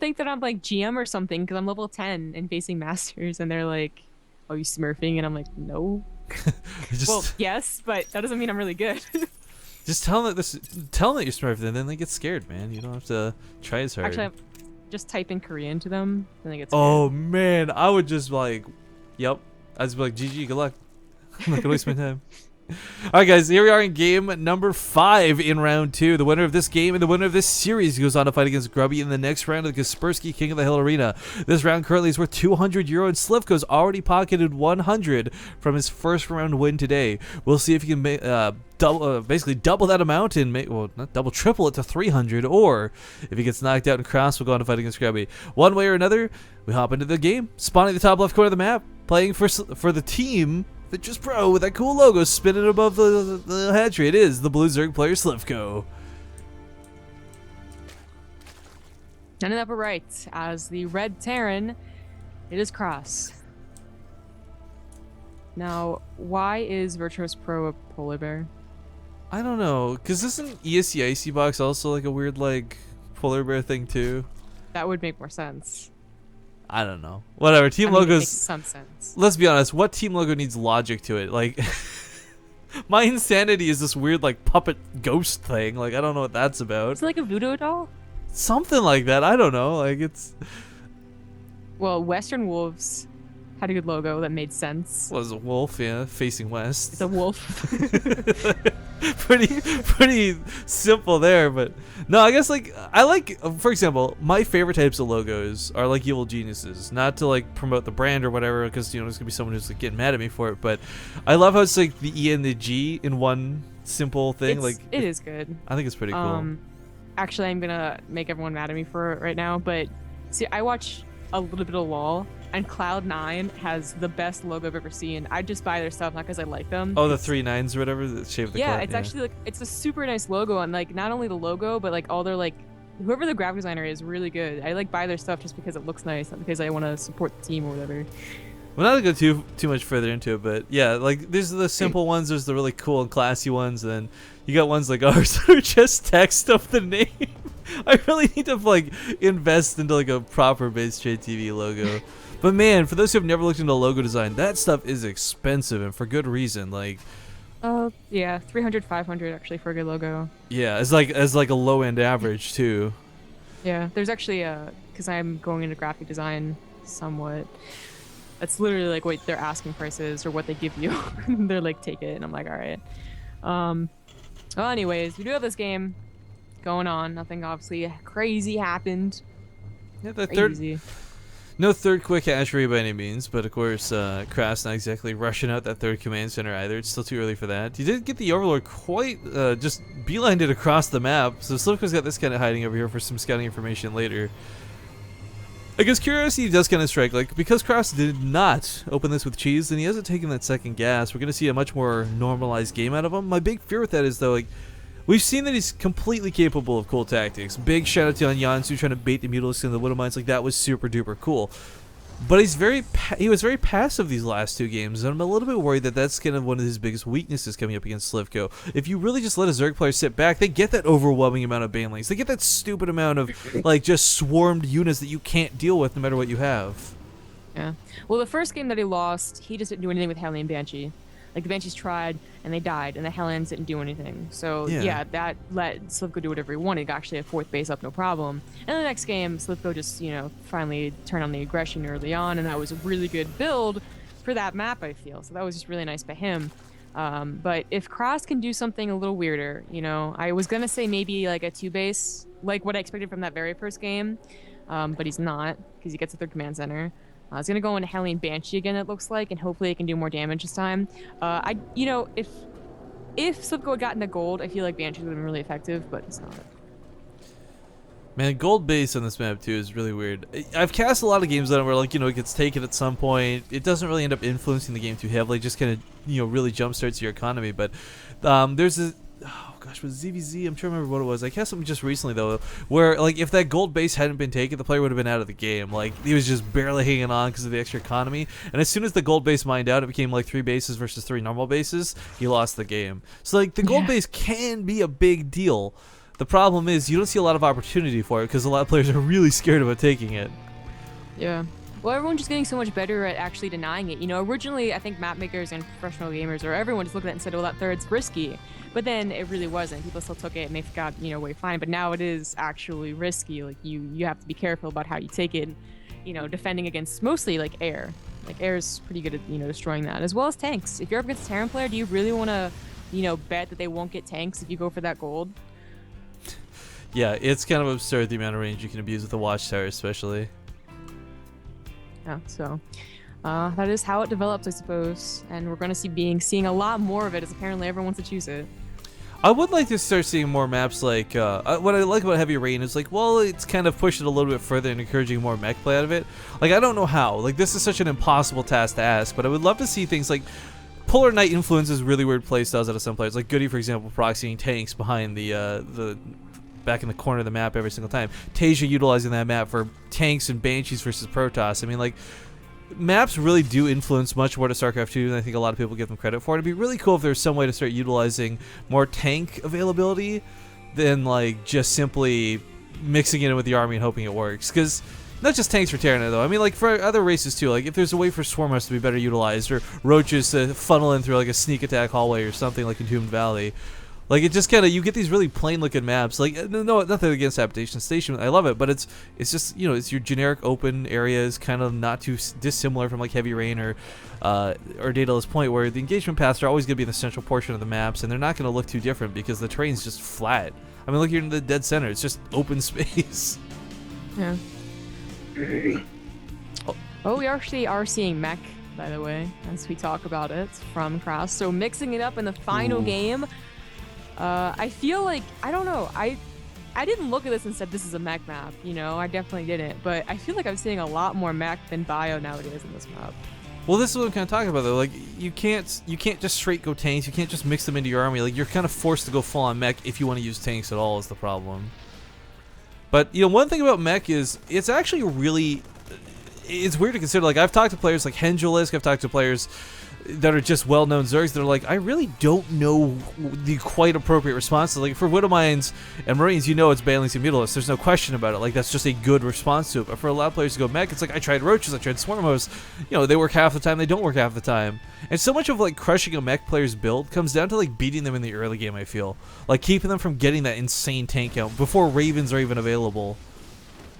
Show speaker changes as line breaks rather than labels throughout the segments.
think that I'm like GM or something because I'm level 10 and facing masters, and they're like, "Oh, you smurfing?" And I'm like, "No." Well,
just
yes, but that doesn't mean I'm really good.
just tell them that tell them that you're smart, then they get scared, man. You don't have to try as
Actually,
hard.
I just type in Korean to them, then they get scared.
Oh man, I would just like, yep. I'd just be like, GG, good luck. I'm not gonna waste my time. All right, guys, here we are in game number 5 in round 2. The winner of this game and the winner of this series goes on to fight against Grubby in the next round of the Kaspersky King of the Hill Arena. This round currently is worth €200, and Slivko's already pocketed 100 from his first round win today. We'll see if he can basically double that amount and well, not double, triple it to 300, or if he gets knocked out and Krass will go on to fight against Grubby. One way or another, we hop into the game, spawning the top left corner of the map, playing for the team Fitch's Pro with that cool logo spinning above the hatchery. It is the Blue Zerg player Slivko.
And in the upper right, as the red Terran, it is Krass. Now, why is Virtuous Pro a polar bear?
I don't know, cause isn't ESC Icy Box also like a weird like polar bear thing too?
That would make more sense.
I don't know. Whatever. Team
I mean, it
logos.
makes some sense.
Let's be honest. What team logo needs logic to it? Like, my insanity is this weird like puppet ghost thing. Like, I don't know what that's about.
Is it like a voodoo doll?
Something like that. I don't know. Like, it's
Well, Western Wolves had a good logo that made sense.
was a wolf, yeah, facing west.
It's a wolf.
pretty simple there, but no, I guess like I like, for example, my favorite types of logos are like evil geniuses, not to like promote the brand or whatever, because you know there's gonna be someone who's like getting mad at me for it, but I love how it's like the E and the G in one simple thing. Like
it is good.
I think it's pretty cool.
Actually, I'm gonna make everyone mad at me for it right now, but see, I watch a little bit of LOL, and Cloud9 has the best logo I've ever seen. I just buy their stuff not because I like them.
Oh, the 3 nines or whatever, the shape of the
yeah,
cloud.
it's actually like it's a super nice logo, and like not only the logo, but like all their like whoever the graphic designer is really good. I like buy their stuff just because it looks nice, not because I want to support the team or whatever.
Well, not to go too much further into it, but yeah, like there's the simple ones, there's the really cool and classy ones, and then you got ones like ours that are just text of the name. I really need to like invest into like a proper Base Trade TV logo. But man, for those who have never looked into logo design, that stuff is expensive, and for good reason. Like,
yeah, 300, 500 actually for a good logo.
yeah, as like a low end average too.
Yeah, there's actually because I'm going into graphic design somewhat. That's literally like what their asking price is or what they give you. They're like, take it, and I'm like, all right. Well, anyways, we do have this game going on. Nothing obviously crazy happened.
Yeah, the
Crazy.
no third quick hatchery by any means, but of course, Krass not exactly rushing out that third command center either. It's still too early for that. He did get the Overlord quite just beelined it across the map, so Slivko's got this kind of hiding over here for some scouting information later. I guess curiosity does kind of strike, like, because Krass did not open this with cheese, and he hasn't taken that second gas, we're going to see a much more normalized game out of him. My big fear with that is, though, like, we've seen that he's completely capable of cool tactics. Big shout out to Yansu trying to bait the Mutalisk in the Widow Mines, like, that was super duper cool. But he was very passive these last 2 games, and I'm a little bit worried that that's kind of one of his biggest weaknesses coming up against Slivko. If you really just let a Zerg player sit back, they get that overwhelming amount of banelings. They get that stupid amount of like just swarmed units that you can't deal with no matter what you have.
Yeah. Well, the first game that he lost, he just didn't do anything with Hellion Banshee. Like, the Banshees tried, and they died, and the Hellions didn't do anything. So, yeah, that let Slivko do whatever he wanted. He got actually a 4th base up, no problem. And the next game, Slivko just, you know, finally turned on the aggression early on, and that was a really good build for that map, I feel. So that was just really nice by him. But if Krass can do something a little weirder, you know, I was going to say maybe like a 2-base, like what I expected from that very first game, but he's not, because he gets a 3rd command center. He's gonna go into Hellion Banshee again, it looks like, and hopefully it can do more damage this time. You know, if Slivko had gotten the gold, I feel like Banshees would have been really effective, but it's not.
Man, gold base on this map too is really weird. I've cast a lot of games on it where, like, you know, it gets taken at some point. It doesn't really end up influencing the game too heavily. It just kind of, you know, really jumpstarts your economy. But there's a oh gosh, was ZVZ? I'm trying to remember what it was. I cast something just recently though, where like if that gold base hadn't been taken, the player would have been out of the game. Like, he was just barely hanging on because of the extra economy. And as soon as the gold base mined out, it became like 3 bases versus 3 normal bases. He lost the game. So like the gold base can be a big deal. The problem is you don't see a lot of opportunity for it because a lot of players are really scared about taking it.
Yeah. Well, everyone's just getting so much better at actually denying it. You know, originally, I think map makers and professional gamers, or everyone just looked at it and said, well, that third's risky. But then it really wasn't. People still took it and they got, you know, way fine. But now it is actually risky. Like, you have to be careful about how you take it, you know, defending against mostly, like, air. Like, air is pretty good at, you know, destroying that, as well as tanks. If you're up against a Terran player, do you really want to, you know, bet that they won't get tanks if you go for that gold?
Yeah, it's kind of absurd the amount of range you can abuse with the Watchtower, especially.
Yeah, so that is how it develops, I suppose, and we're going to seeing a lot more of it, as apparently everyone wants to choose it.
I would like to start seeing more maps like, what I like about Heavy Rain is like, well, it's kind of pushed it a little bit further and encouraging more mech play out of it. Like, I don't know how. Like, this is such an impossible task to ask, but I would love to see things like Polar Knight influences really weird playstyles out of some players. Like Goody, for example, proxying tanks behind the back in the corner of the map every single time. Tasia utilizing that map for tanks and Banshees versus Protoss. I mean, like, maps really do influence much more to StarCraft 2 than I think a lot of people give them credit for. It'd be really cool if there's some way to start utilizing more tank availability than, like, just simply mixing it in with the army and hoping it works. Because not just tanks for Terran, though. I mean, like, for other races, too. Like, if there's a way for Swarmers to be better utilized, or Roaches to funnel in through, like, a sneak attack hallway or something like Entombed Valley. Like, it just kind of, you get these really plain-looking maps. Like, no, nothing against Habitation Station. I love it, but it's just, you know, it's your generic open areas, kind of not too dissimilar from, like, Heavy Rain or Daedalus Point, where the engagement paths are always going to be the central portion of the maps, and they're not going to look too different because the terrain's just flat. I mean, look, you're in the dead center. It's just open space.
Yeah. Oh, we actually are seeing mech, by the way, as we talk about it, from Krass. So mixing it up in the final game. I feel like, I don't know, I didn't look at this and said this is a mech map, you know, I definitely didn't, but I feel like I'm seeing a lot more mech than bio nowadays in this map.
Well, this is what I'm kind of talking about, though. Like, you can't just straight go tanks, you can't just mix them into your army. Like, you're kind of forced to go full on mech if you want to use tanks at all, is the problem. But, you know, one thing about mech is, it's actually really, it's weird to consider. Like, I've talked to players like Henjelisk, I've talked to players that are just well-known Zergs that are like, I really don't know the quite appropriate response. Like, for Widowmines and Marines, you know it's Banelings and Mutalisks. There's no question about it. Like, that's just a good response to it. But for a lot of players to go mech, it's like, I tried Roaches, I tried Swarmos. You know, they work half the time, they don't work half the time. And so much of, like, crushing a mech player's build comes down to, like, beating them in the early game, I feel. Like, keeping them from getting that insane tank count before Ravens are even available.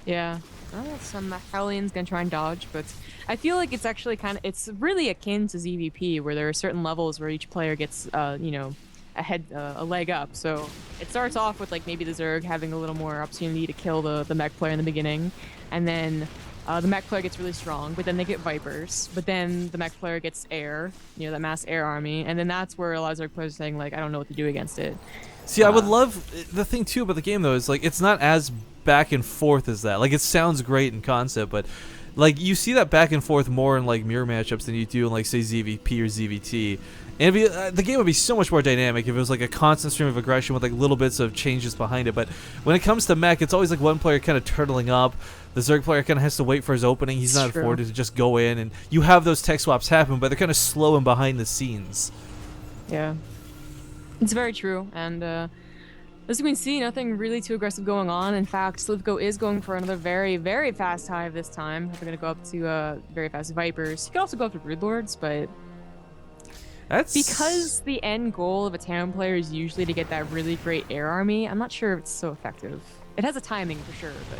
Yeah. Well, some Hellions gonna try and dodge, but I feel like it's actually it's really akin to ZVP, where there are certain levels where each player gets, you know, a leg up. So it starts off with, like, maybe the Zerg having a little more opportunity to kill the mech player in the beginning, and then the mech player gets really strong, but then they get Vipers, but then the mech player gets air, you know, that mass air army, and then that's where a lot of Zerg players are saying, like, I don't know what to do against it.
See, I would love, the thing too about the game though is, like, it's not as back and forth as that. Like, it sounds great in concept, but, like, you see that back and forth more in, like, mirror matchups than you do in, like, say, ZVP or ZVT. And the game would be so much more dynamic if it was, like, a constant stream of aggression with, like, little bits of changes behind it. But when it comes to mech, it's always, like, one player kind of turtling up. The Zerg player kind of has to wait for his opening. He's not afforded to just go in. And you have those tech swaps happen, but they're kind of slow and behind the scenes.
Yeah. It's very true, and as you can see, nothing really too aggressive going on. In fact, Slivko is going for another very, very fast hive this time. We're going to go up to very fast Vipers. You could also go up to Broodlords, but that's because the end goal of a Terran player is usually to get that really great air army, I'm not sure if it's so effective. It has a timing for sure, but...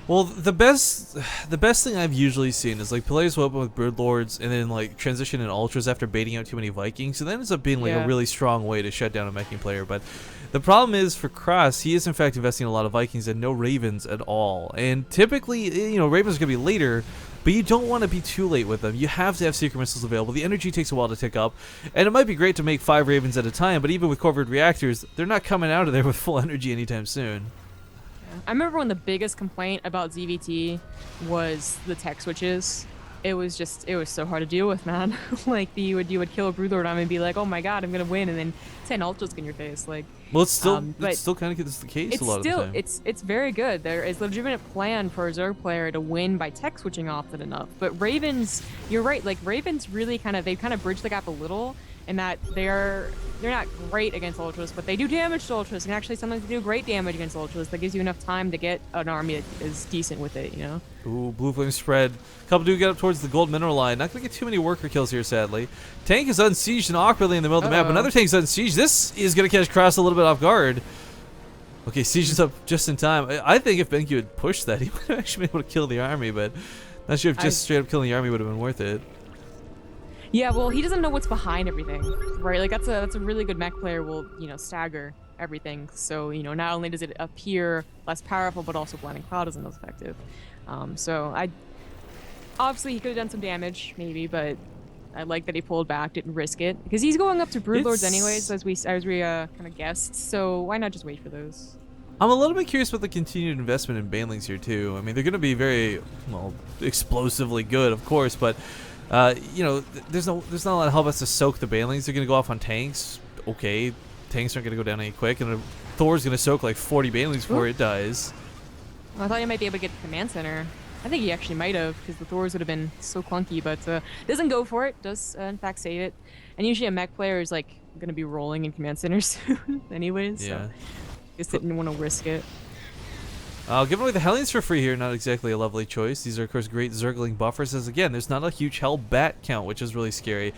Well, the best thing I've usually seen is, like, players will open with Broodlords and then, like, transition in Ultras after baiting out too many Vikings, and that ends up being, like, a really strong way to shut down a meching player. But the problem is, for Krass, he is in fact investing in a lot of Vikings and no Ravens at all. And typically, you know, Ravens are going to be later, but you don't want to be too late with them. You have to have Secret Missiles available. The energy takes a while to tick up, and it might be great to make 5 Ravens at a time, but even with Corvid Reactors, they're not coming out of there with full energy anytime soon.
I remember when the biggest complaint about ZVT was the tech switches. It was so hard to deal with, man. Like, you would kill a Broodlord on and be like, oh my god, I'm gonna win, and then 10 ultras in your face. Like,
well, it's still kind of the case a lot of the time.
It's very good. There is a legitimate plan for a Zerg player to win by tech switching often enough. But Ravens, you're right. Like, Ravens really they kind of bridge the gap a little. in that they're not great against ultras, but they do damage to ultras, and actually sometimes they do great damage against ultras. That gives you enough time to get an army that is decent with it, you know?
Ooh, blue flame spread. Couple do get up towards the gold mineral line. Not gonna get too many worker kills here, sadly. Tank is unsieged and awkwardly in the middle of the map. Another tank's unsieged. This is gonna catch Krass a little bit off guard. Okay, siege is up just in time. I think if BenQ had pushed that, he might have actually been able to kill the army, but not sure if just straight up killing the army would have been worth it.
Yeah, well, he doesn't know what's behind everything, right? Like that's a really good mech player will, you know, stagger everything. So, you know, not only does it appear less powerful, but also blinding cloud isn't as effective. So obviously he could have done some damage, maybe, but I like that he pulled back, didn't risk it, because he's going up to Broodlords anyways, as we kind of guessed. So why not just wait for those?
I'm a little bit curious about the continued investment in banelings here too. I mean, they're going to be very, well, explosively good, of course, but you know, there's not a lot of help us to soak the banelings. They're going to go off on tanks. Okay, tanks aren't going to go down any quick, and Thor's going to soak like 40 banelings before it dies.
Well, I thought you might be able to get the command center. I think he actually might have, because the Thors would have been so clunky, but doesn't go for it. Does in fact save it. And usually a mech player is like going to be rolling in command center soon, anyways. Yeah. So just didn't want to risk it.
Giving away the Hellions for free here, not exactly a lovely choice. These are, of course, great Zergling buffers, as again, there's not a huge Hell Bat count, which is really scary.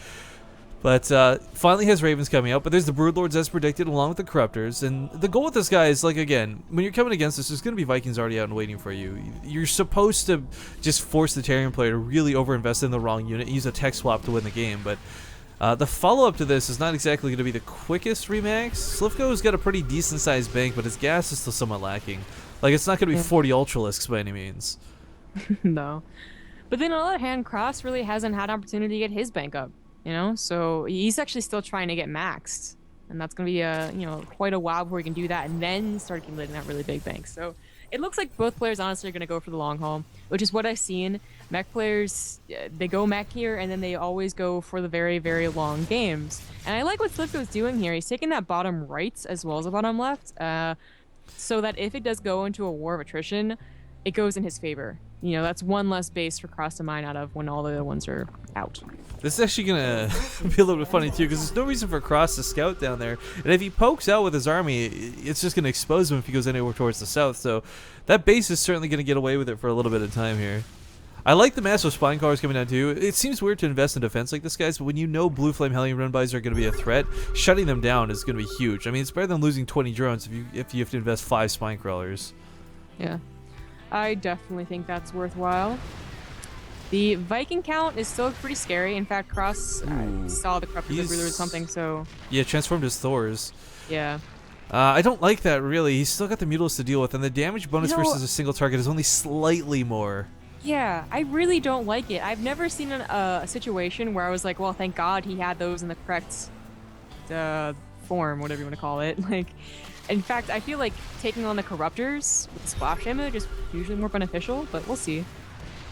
But finally has Ravens coming out, but there's the Broodlords as predicted, along with the Corruptors. And the goal with this guy is, like, again, when you're coming against this, there's going to be Vikings already out and waiting for you. You're supposed to just force the Terran player to really overinvest in the wrong unit, use a tech swap to win the game, but the follow-up to this is not exactly going to be the quickest remax. Slivko's got a pretty decent-sized bank, but his gas is still somewhat lacking. Like, it's not going to be 40 Ultralisks by any means.
No. But then on the other hand, Krass really hasn't had an opportunity to get his bank up, you know? So he's actually still trying to get maxed. And that's going to be, you know, quite a while before he can do that and then start accumulating that really big bank. So it looks like both players honestly are going to go for the long haul, which is what I've seen. Mech players, they go mech here and then they always go for the very, very long games. And I like what Slivko's doing here. He's taking that bottom right as well as the bottom left. So that if it does go into a war of attrition, it goes in his favor. You know, that's one less base for Krass to mine out of when all the other ones are out.
This is actually going to be a little bit funny too, because there's no reason for Krass to scout down there. And if he pokes out with his army, it's just going to expose him if he goes anywhere towards the south. So that base is certainly going to get away with it for a little bit of time here. I like the massive spine cars coming down too. It seems weird to invest in defense like this, guys, but when you know Blue Flame Hellion run-bys are going to be a threat, shutting them down is going to be huge. I mean, it's better than losing 20 drones if you have to invest 5 spine crawlers.
Yeah, I definitely think that's worthwhile. The Viking count is still pretty scary. In fact, Krass saw the Corruptors or something, so...
Yeah, transformed his Thors.
Yeah.
I don't like that, really. He's still got the Mutals to deal with, and the damage bonus versus a single target is only slightly more.
Yeah, I really don't like it. I've never seen a situation where I was like, well, thank God he had those in the correct form, whatever you want to call it. Like, in fact, I feel like taking on the Corruptors with the splash damage is usually more beneficial, but we'll see.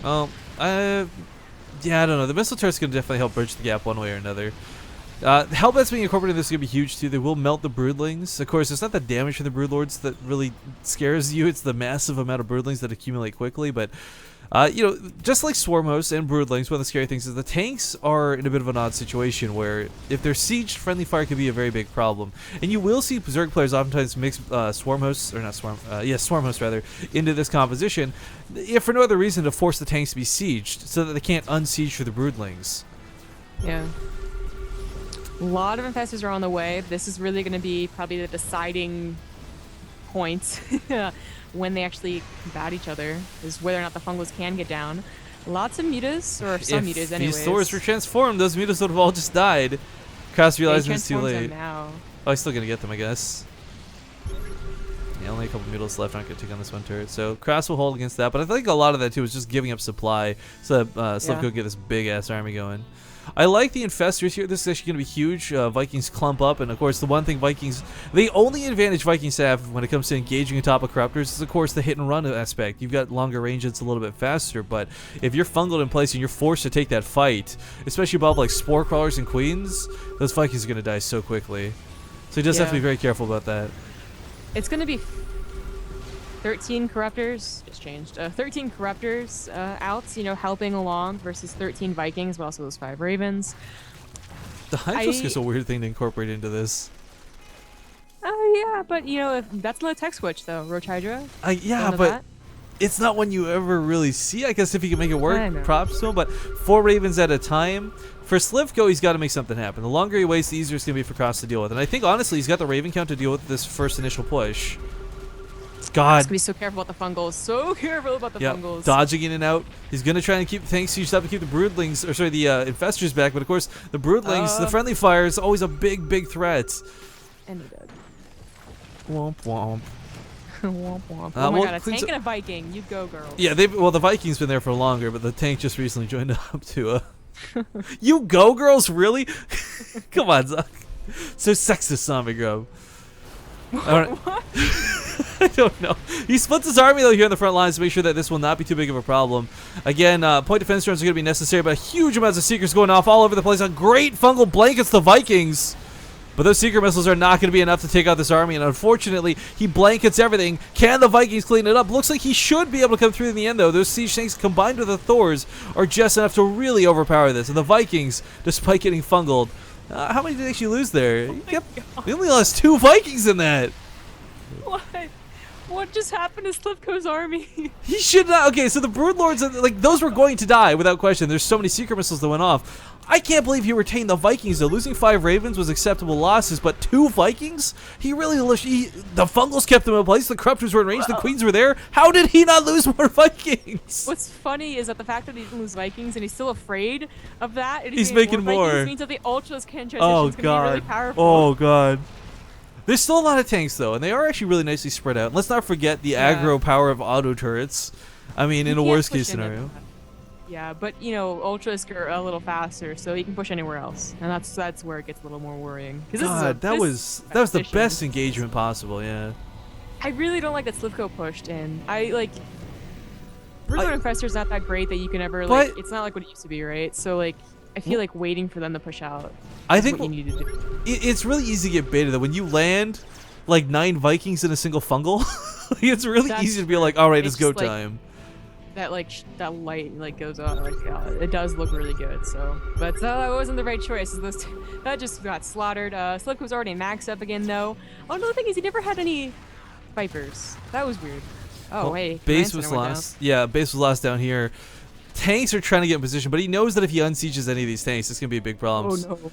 Well, yeah, I don't know. The missile turret's going to definitely help bridge the gap one way or another. Hellbats being incorporated in this is going to be huge too. They will melt the broodlings. Of course, it's not the damage from the broodlords that really scares you. It's the massive amount of broodlings that accumulate quickly, but... you know, just like Swarm Hosts and Broodlings, one of the scary things is the tanks are in a bit of an odd situation where if they're sieged, friendly fire could be a very big problem. And you will see Zerg players oftentimes mix Swarm Hosts, or not Swarm, Swarm Hosts rather, into this composition, if for no other reason to force the tanks to be sieged, so that they can't unsiege for the Broodlings.
Yeah. A lot of infestors are on the way. This is really going to be probably the deciding point. When they actually combat each other, is whether or not the fungals can get down. Lots of mutas, or some mutas anyways.
If these Thors were transformed, those mutas would have all just died. Krass realized it's too late.
Now.
Oh, he's still going to get them, I guess. Yeah, only a couple mutas left. Aren't going to take on this one turret. So Krass will hold against that, but I think a lot of that too is just giving up supply so that Slivko can get this big-ass army going. I like the infestors here. This is actually going to be huge. Vikings clump up, and of course the one thing the only advantage Vikings have when it comes to engaging atop of Corruptors is of course the hit and run aspect. You've got longer range, it's a little bit faster, but if you're fungled in place and you're forced to take that fight, especially above like Spore Crawlers and Queens, those Vikings are going to die so quickly. So you just have to be very careful about that.
It's going to be 13 Corruptors, just changed, 13 Corruptors out, you know, helping along versus 13 Vikings, but also those 5 Ravens.
The Hydralisk is a weird thing to incorporate into this.
Oh yeah, but you know, if that's not a tech switch though, Roach Hydra.
Yeah, but it's not one you ever really see. I guess if you can make it work, props to him. But 4 Ravens at a time. For Slivko, he's got to make something happen. The longer he waits, the easier it's going to be for Krass to deal with. And I think, honestly, he's got the Raven count to deal with this first initial push. God.
He's going to be so careful about the fungals. So careful about the fungals.
Dodging in and out. He's going to try and keep the tanks used up to keep the broodlings, or sorry, the infestors back. But, of course, the broodlings, the friendly fire is always a big, big threat.
And he did.
Womp womp.
Womp womp. Oh my god, a tank and a Viking. You go, girls.
Yeah, well, the Viking's been there for longer, but the tank just recently joined up to You go, girls? Really? Come on, Zuck. So sexist, Zombie Grub.
What?
I don't know. He splits his army, though, here in the front lines to make sure that this will not be too big of a problem. Again, point defense drones are going to be necessary, but huge amounts of Seekers going off all over the place. A great fungal blankets the Vikings. But those Seeker missiles are not going to be enough to take out this army, and unfortunately, he blankets everything. Can the Vikings clean it up? Looks like he should be able to come through in the end, though. Those siege tanks combined with the Thors are just enough to really overpower this. And the Vikings, despite getting fungled, how many did they actually lose there? They only lost 2 Vikings in that.
What? What just happened to Slivko's army?
He should not. Okay, so the Broodlords, like, those were going to die without question. There's so many Seeker missiles that went off. I can't believe he retained the Vikings, though. Losing 5 Ravens was acceptable losses, but 2 Vikings? He really... the Fungals kept them in place. The Corruptors were in range. The Queens were there. How did he not lose more Vikings?
What's funny is that the fact that he didn't lose Vikings and he's still afraid of that.
He's making more.
Vikings means that the Ultras can transition. It's gonna be really powerful.
Oh, God. There's still a lot of tanks, though, and they are actually really nicely spread out. And let's not forget the aggro power of auto turrets. I mean, in a worst-case scenario.
Yeah, but, you know, Ultras are a little faster, so you can push anywhere else. And that's where it gets a little more worrying.
God, that was the best engagement possible, yeah.
I really don't like that Slivko pushed in. Broodlord Infestor's not that great that you can ever, like, it's not like what it used to be, right? So, like, I feel like waiting for them to push out.
I think
what you need to do.
It's really easy to get baited, though. When you land, like, 9 Vikings in a single fungal, it's really easy to be like, all right, it's go time.
That light goes on, it does look really good. So, but that wasn't the right choice. That just got slaughtered. Slivko's already maxed up again, though. Oh, another thing is he never had any Vipers. That was weird. Oh, well, hey,
base was lost. Yeah, base was lost down here. Tanks are trying to get in position, but he knows that if he unsieges any of these tanks, it's gonna be a big problem.
Oh no,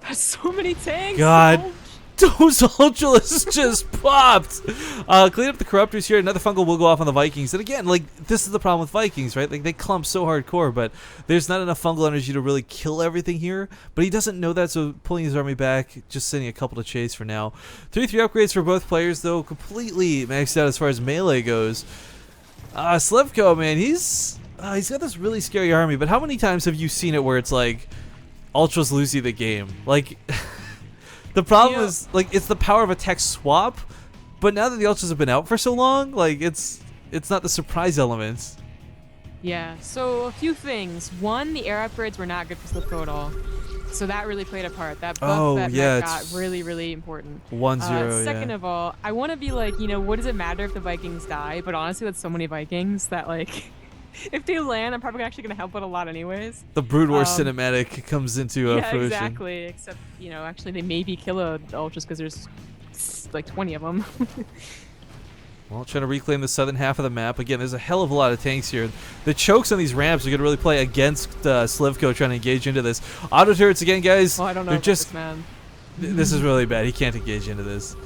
that's so many tanks.
God. Those Ultralists just popped. Clean up the Corruptors here. Another fungal will go off on the Vikings. And again, like, this is the problem with Vikings, right? Like, they clump so hardcore, but there's not enough fungal energy to really kill everything here. But he doesn't know that, so pulling his army back, just sending a couple to chase for now. 3-3 upgrades for both players, though, completely maxed out as far as melee goes. Slivko, man, he's got this really scary army, but how many times have you seen it where it's like, Ultras lose you the game? Like... The problem is, like, it's the power of a tech swap, but now that the Ultras have been out for so long, like, it's not the surprise elements.
Yeah, so a few things. One, the air upgrades were not good for Slivko at all. So that really played a part. That buff that got really, really important.
1-0,
Second of all, I want to be like, you know, what does it matter if the Vikings die? But honestly, that's so many Vikings that, like... If they land, I'm probably actually going to help out a lot anyways.
The Brood War cinematic comes into fruition.
Yeah, exactly. Except, you know, actually they maybe kill the Ultras because there's like 20 of them.
Well, trying to reclaim the southern half of the map. Again, there's a hell of a lot of tanks here. The chokes on these ramps are going to really play against Slivko trying to engage into this. Auto turrets, again, guys.
Oh, I don't know about this, man.
This is really bad. He can't engage into this.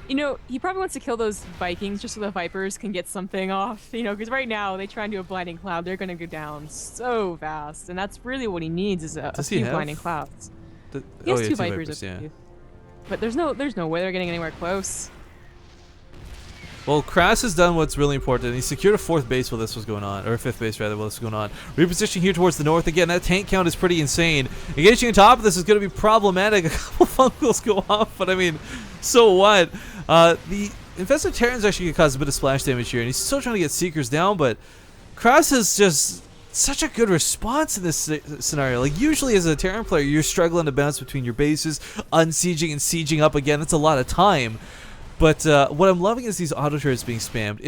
You know, he probably wants to kill those Vikings just so the Vipers can get something off. You know, because right now they try and do a blinding cloud. They're going to go down so fast. And that's really what he needs is a few blinding clouds. He has 2 Vipers, yeah. But there's no way they're getting anywhere close.
Well, Krass has done what's really important. He secured a 4th base while this was going on, or a 5th base rather while this was going on. Repositioning here towards the north. Again, that tank count is pretty insane. Engaging on top of this is going to be problematic. A couple fungals go off, but I mean, so what? The Infested Terrans actually can cause a bit of splash damage here, and he's still trying to get Seekers down, but Krass is just such a good response in this scenario. Like, usually as a Terran player, you're struggling to bounce between your bases, unsieging and sieging up again. That's a lot of time. But what I'm loving is these auto turrets being spammed.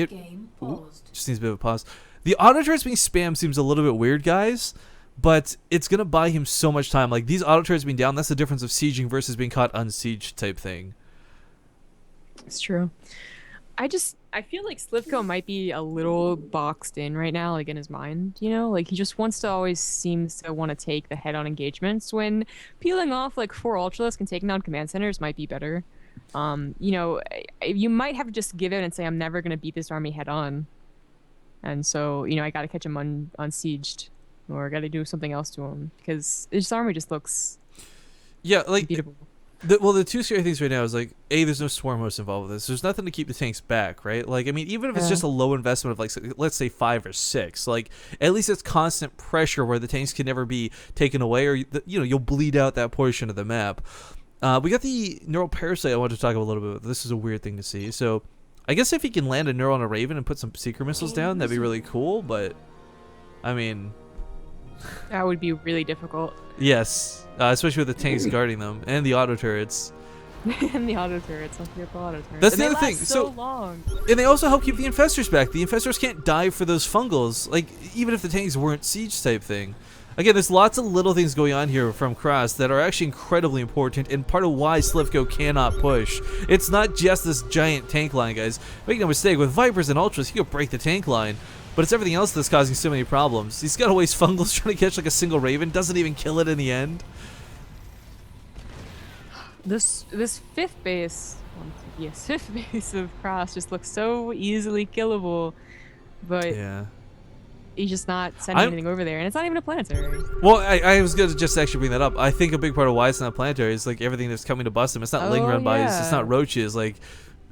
Just needs a bit of a pause. The auto turrets being spammed seems a little bit weird, guys. but it's gonna buy him so much time. Like these auto turrets being down, that's the difference of sieging versus being caught unsieged type thing.
It's true. I feel like Slivko might be a little boxed in right now, like in his mind, you know? Like he just wants to always seems to want to take the head-on engagements when peeling off like 4 Ultralisk and taking down command centers might be better. You know, you might have to just give in and say, I'm never going to beat this army head-on. And so, you know, I got to catch him unsieged, or I got to do something else to him because this army just looks
like
unbeatable.
The two scary things right now is like, A, there's no swarm host involved with this. There's nothing to keep the tanks back, right? Like, I mean, even if it's just a low investment of like, let's say 5 or 6, like at least it's constant pressure where the tanks can never be taken away, or you know, you'll bleed out that portion of the map. We got the neural parasite I wanted to talk about a little bit. This is a weird thing to see. So I guess if he can land a neural on a Raven and put some seeker missiles down, that'd be really cool. But I mean,
that would be really difficult.
Yes, especially with the tanks guarding them and the auto turrets.
And the auto turrets, don't forget the auto turrets.
That's
and
the other thing.
So long.
And they also help keep the infestors back. The infestors can't dive for those fungals, like even if the tanks weren't siege type thing. Again, there's lots of little things going on here from Krass that are actually incredibly important and part of why Slivko cannot push. It's not just this giant tank line, guys. Make no mistake, with Vipers and Ultras, he could break the tank line. But it's everything else that's causing so many problems. He's got to waste fungals trying to catch like a single Raven, doesn't even kill it in the end.
This fifth base of Krass just looks so easily killable, but
yeah,
he's just not sending anything over there, and it's not even a planetary.
Well, I was gonna just actually bring that up. I think a big part of why it's not planetary is like everything that's coming to bust him. It's not ling run bodies. It's not roaches. Like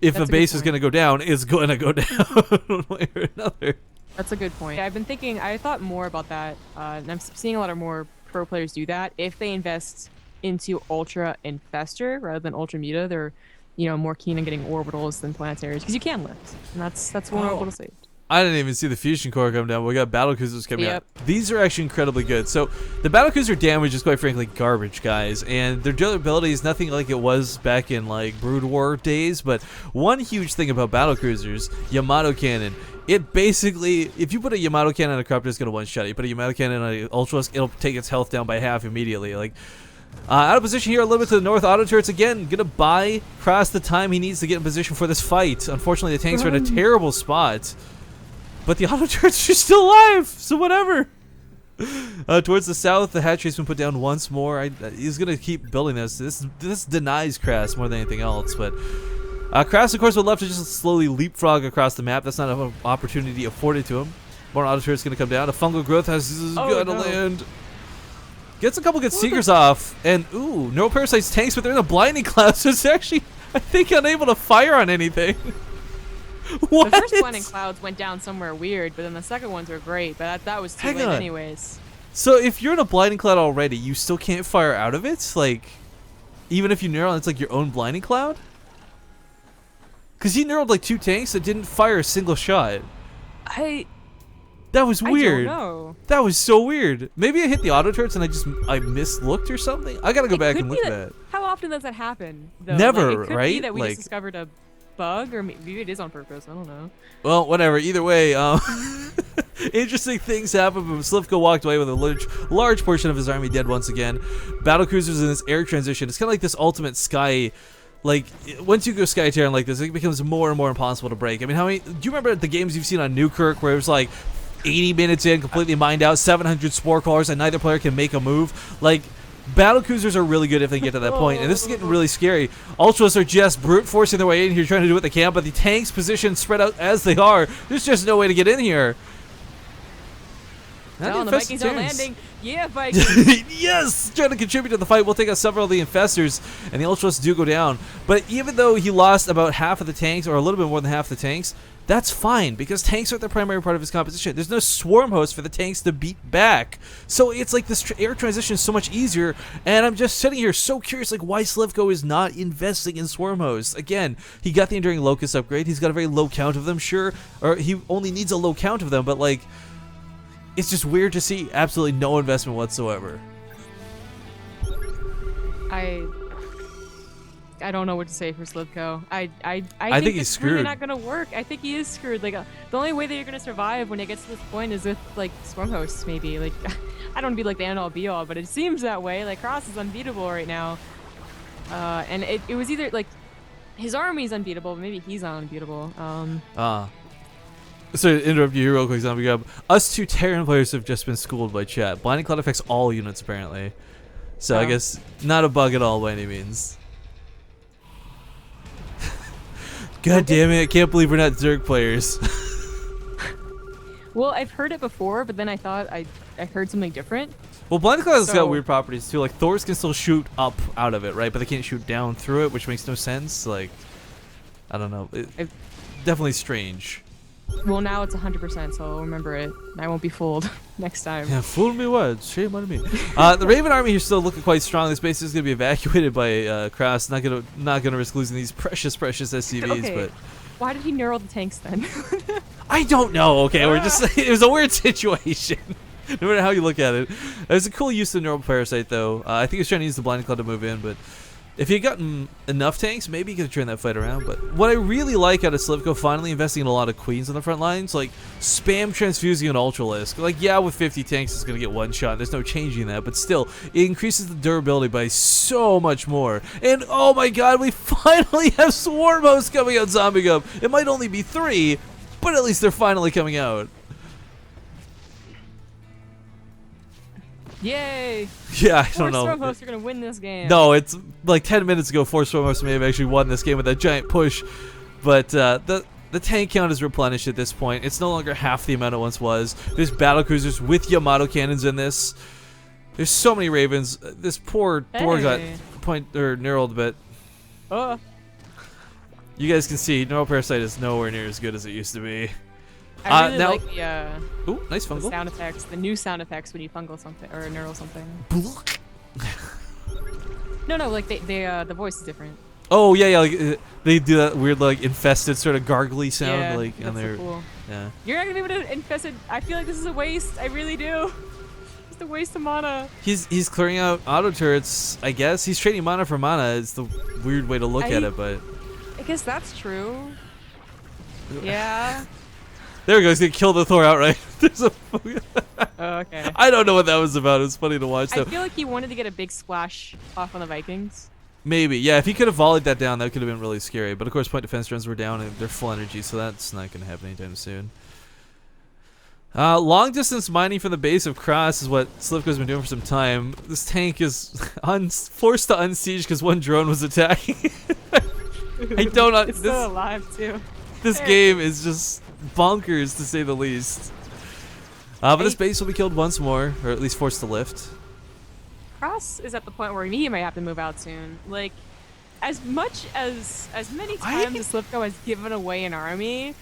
if a base is gonna go down, it's gonna go down one way or another.
That's a good point. I've been thinking. I thought more about that, and I'm seeing a lot of more pro players do that. If they invest into Ultra Infestor rather than Ultra Muta, they're, you know, more keen on getting orbitals than planetaries because you can lift, and that's one orbital saved.
I didn't even see the fusion core come down, but we got battle cruisers coming out.
Yep.
These are actually incredibly good. So the battle cruiser damage is quite frankly garbage, guys, and their durability is nothing like it was back in like Brood War days. But one huge thing about battle cruisers, Yamato cannon. It basically, if you put a Yamato cannon on a Corruptor, it's gonna one-shot it. You put a Yamato cannon on an Ultralisk, it'll take its health down by half immediately. Like, out of position here, a little bit to the north. Auto turrets again, gonna buy Krass the time he needs to get in position for this fight. Unfortunately, the tanks are in a terrible spot. But the auto turrets are still alive, so whatever. Towards the south, the hatchery's been put down once more. He's going to keep building this. This denies Krass more than anything else. But Krass, of course, would love to just slowly leapfrog across the map. That's not an opportunity afforded to him. More auto turrets going to come down. A fungal growth has got to land. Gets a couple good seekers off. And, ooh, neural parasites tanks, but they're in a blinding cloud, so it's actually, I think, unable to fire on anything. What?
The first blinding clouds went down somewhere weird, but then the second ones were great, but that was too late anyways.
So if you're in a blinding cloud already, you still can't fire out of it? Like, even if you neural, it's like your own blinding cloud? Because he neuraled like 2 tanks that didn't fire a single shot. That was weird.
I don't know.
That was so weird. Maybe I hit the auto turrets and I mislooked or something? I gotta go back and look at that.
How often does that happen, though?
Never,
like, it could
right?
be that we just discovered a bug, or maybe it is on purpose. I don't know.
Well, whatever. Either way, interesting things happen. But Slivko walked away with a large portion of his army dead once again. Battle cruisers in this air transition. It's kind of like this ultimate sky. Like once you go sky Terran like this, it becomes more and more impossible to break. I mean, how many? Do you remember the games you've seen on Newkirk where it was like 80 minutes in, completely mined out, 700 spore callers, and neither player can make a move? Like, battle cruisers are really good if they get to that point, and this is getting really scary. Ultras are just brute forcing their way in here, trying to do what they can, but the tanks' positions spread out as they are. There's just no way to get in here.
The Vikings are landing. Yeah, Vikings.
Yes! Trying to contribute to the fight. We'll take out several of the infestors, and the Ultras do go down. But even though he lost about half of the tanks, or a little bit more than half the tanks, that's fine, because tanks aren't the primary part of his composition. There's no swarm host for the tanks to beat back. So it's like this air transition is so much easier, and I'm just sitting here so curious like why Slivko is not investing in swarm hosts. Again, he got the Enduring Locust upgrade. He's got a very low count of them, sure. Or he only needs a low count of them, but like, it's just weird to see absolutely no investment whatsoever.
I don't know what to say for Slivko. I
think he's
it's really
screwed.
not gonna work. I think he is screwed. Like the only way that you're gonna survive when it gets to this point is with like Storm Hosts maybe. Like I don't want to be like the end all be all, but it seems that way. Like Krass is unbeatable right now, and it was either like his army's unbeatable, but maybe he's not unbeatable.
So to interrupt you here real quick, Zombie Gub. Us two Terran players have just been schooled by chat. Blinding Cloud affects all units apparently. So I guess not a bug at all by any means. God damn it, I can't believe we're not Zerg players.
Well, I've heard it before, but then I thought I heard something different.
Well, Blinding Cloud has got weird properties too. Like Thors can still shoot up out of it, right? But they can't shoot down through it, which makes no sense. Like, I don't know. Definitely strange.
Well, now it's 100%, so I'll remember it. I won't be fooled next time.
Yeah, fool me what? Shame on me. The Raven army here still looking quite strong. This base is going to be evacuated by Krass. Not gonna risk losing these precious SCVs.
Okay.
But
Why did he neural the tanks then?
I don't know. Okay, we're just it was a weird situation. No matter how you look at it, it was a cool use of neural parasite though. I think he was trying to use the Blinding Cloud to move in, but if he had gotten enough tanks, maybe he could have turned that fight around. But what I really like out of Slivko finally investing in a lot of queens on the front lines, like spam transfusing an Ultralisk. Like, yeah, with 50 tanks, it's going to get one shot. There's no changing that. But still, it increases the durability by so much more. And oh my god, we finally have Swarm Hosts coming out, Zombie Gub. It might only be 3, but at least they're finally coming out.
Yay!
Yeah, I don't know.
Storm Hosts are gonna win this game.
No, it's like 10 minutes ago, 4 Storm Hosts may have actually won this game with that giant push. But the tank count is replenished at this point. It's no longer half the amount it once was. There's battle cruisers with Yamato cannons in this. There's so many Ravens. This poor Thor got neuraled, but you guys can see Neural Parasite is nowhere near as good as it used to be.
I really like the
ooh, nice fungal.
sound effects, the new sound effects when you fungal something or neural something. No, like the voice is different.
Oh yeah, like they do that weird like infested sort of gargly sound, like
that's
on their.
So cool.
Yeah. You're
not gonna be able to infest it. I feel like this is a waste. I really do. Just a waste of mana.
He's clearing out auto turrets. I guess he's trading mana for mana. It's the weird way to look at it, but.
I guess that's true. Yeah.
There we go. He's gonna kill the Thor outright. There's a.
Okay.
I don't know what that was about. It was funny to watch. Though.
I feel like he wanted to get a big splash off on the Vikings.
Maybe, yeah. If he could have volleyed that down, that could have been really scary. But of course, point defense drones were down and they're full energy, so that's not gonna happen anytime soon. Long distance mining from the base of Krass is what Slivko's been doing for some time. This tank is forced to unsiege because one drone was attacking. I don't.
It's still alive too.
This game is just bonkers to say the least. But this base will be killed once more, or at least forced to lift.
Krass is at the point where he might have to move out soon. Like, as many times as Slivko has given away an army,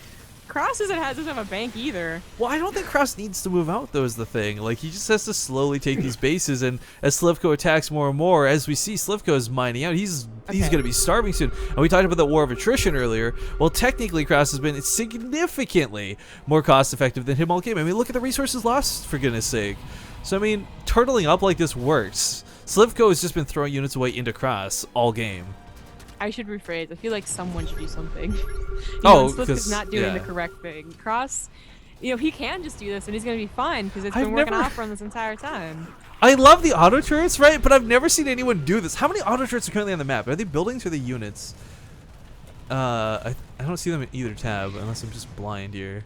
Krass doesn't have a bank either.
Well, I don't think Krass needs to move out, though, is the thing. Like, he just has to slowly take these bases, and as Slivko attacks more and more, as we see Slivko is mining out, he's going to be starving soon. And we talked about the war of attrition earlier. Well, technically, Krass has been significantly more cost-effective than him all game. I mean, look at the resources lost, for goodness sake. So, I mean, turtling up like this works. Slivko has just been throwing units away into Krass all game.
I should rephrase. I feel like someone should do something. Slivko's not doing the correct thing. Krass, he can just do this and he's going to be fine because it's been working off for him this entire time.
I love the auto turrets, right? But I've never seen anyone do this. How many auto turrets are currently on the map? Are they buildings or are they units? I don't see them in either tab unless I'm just blind here.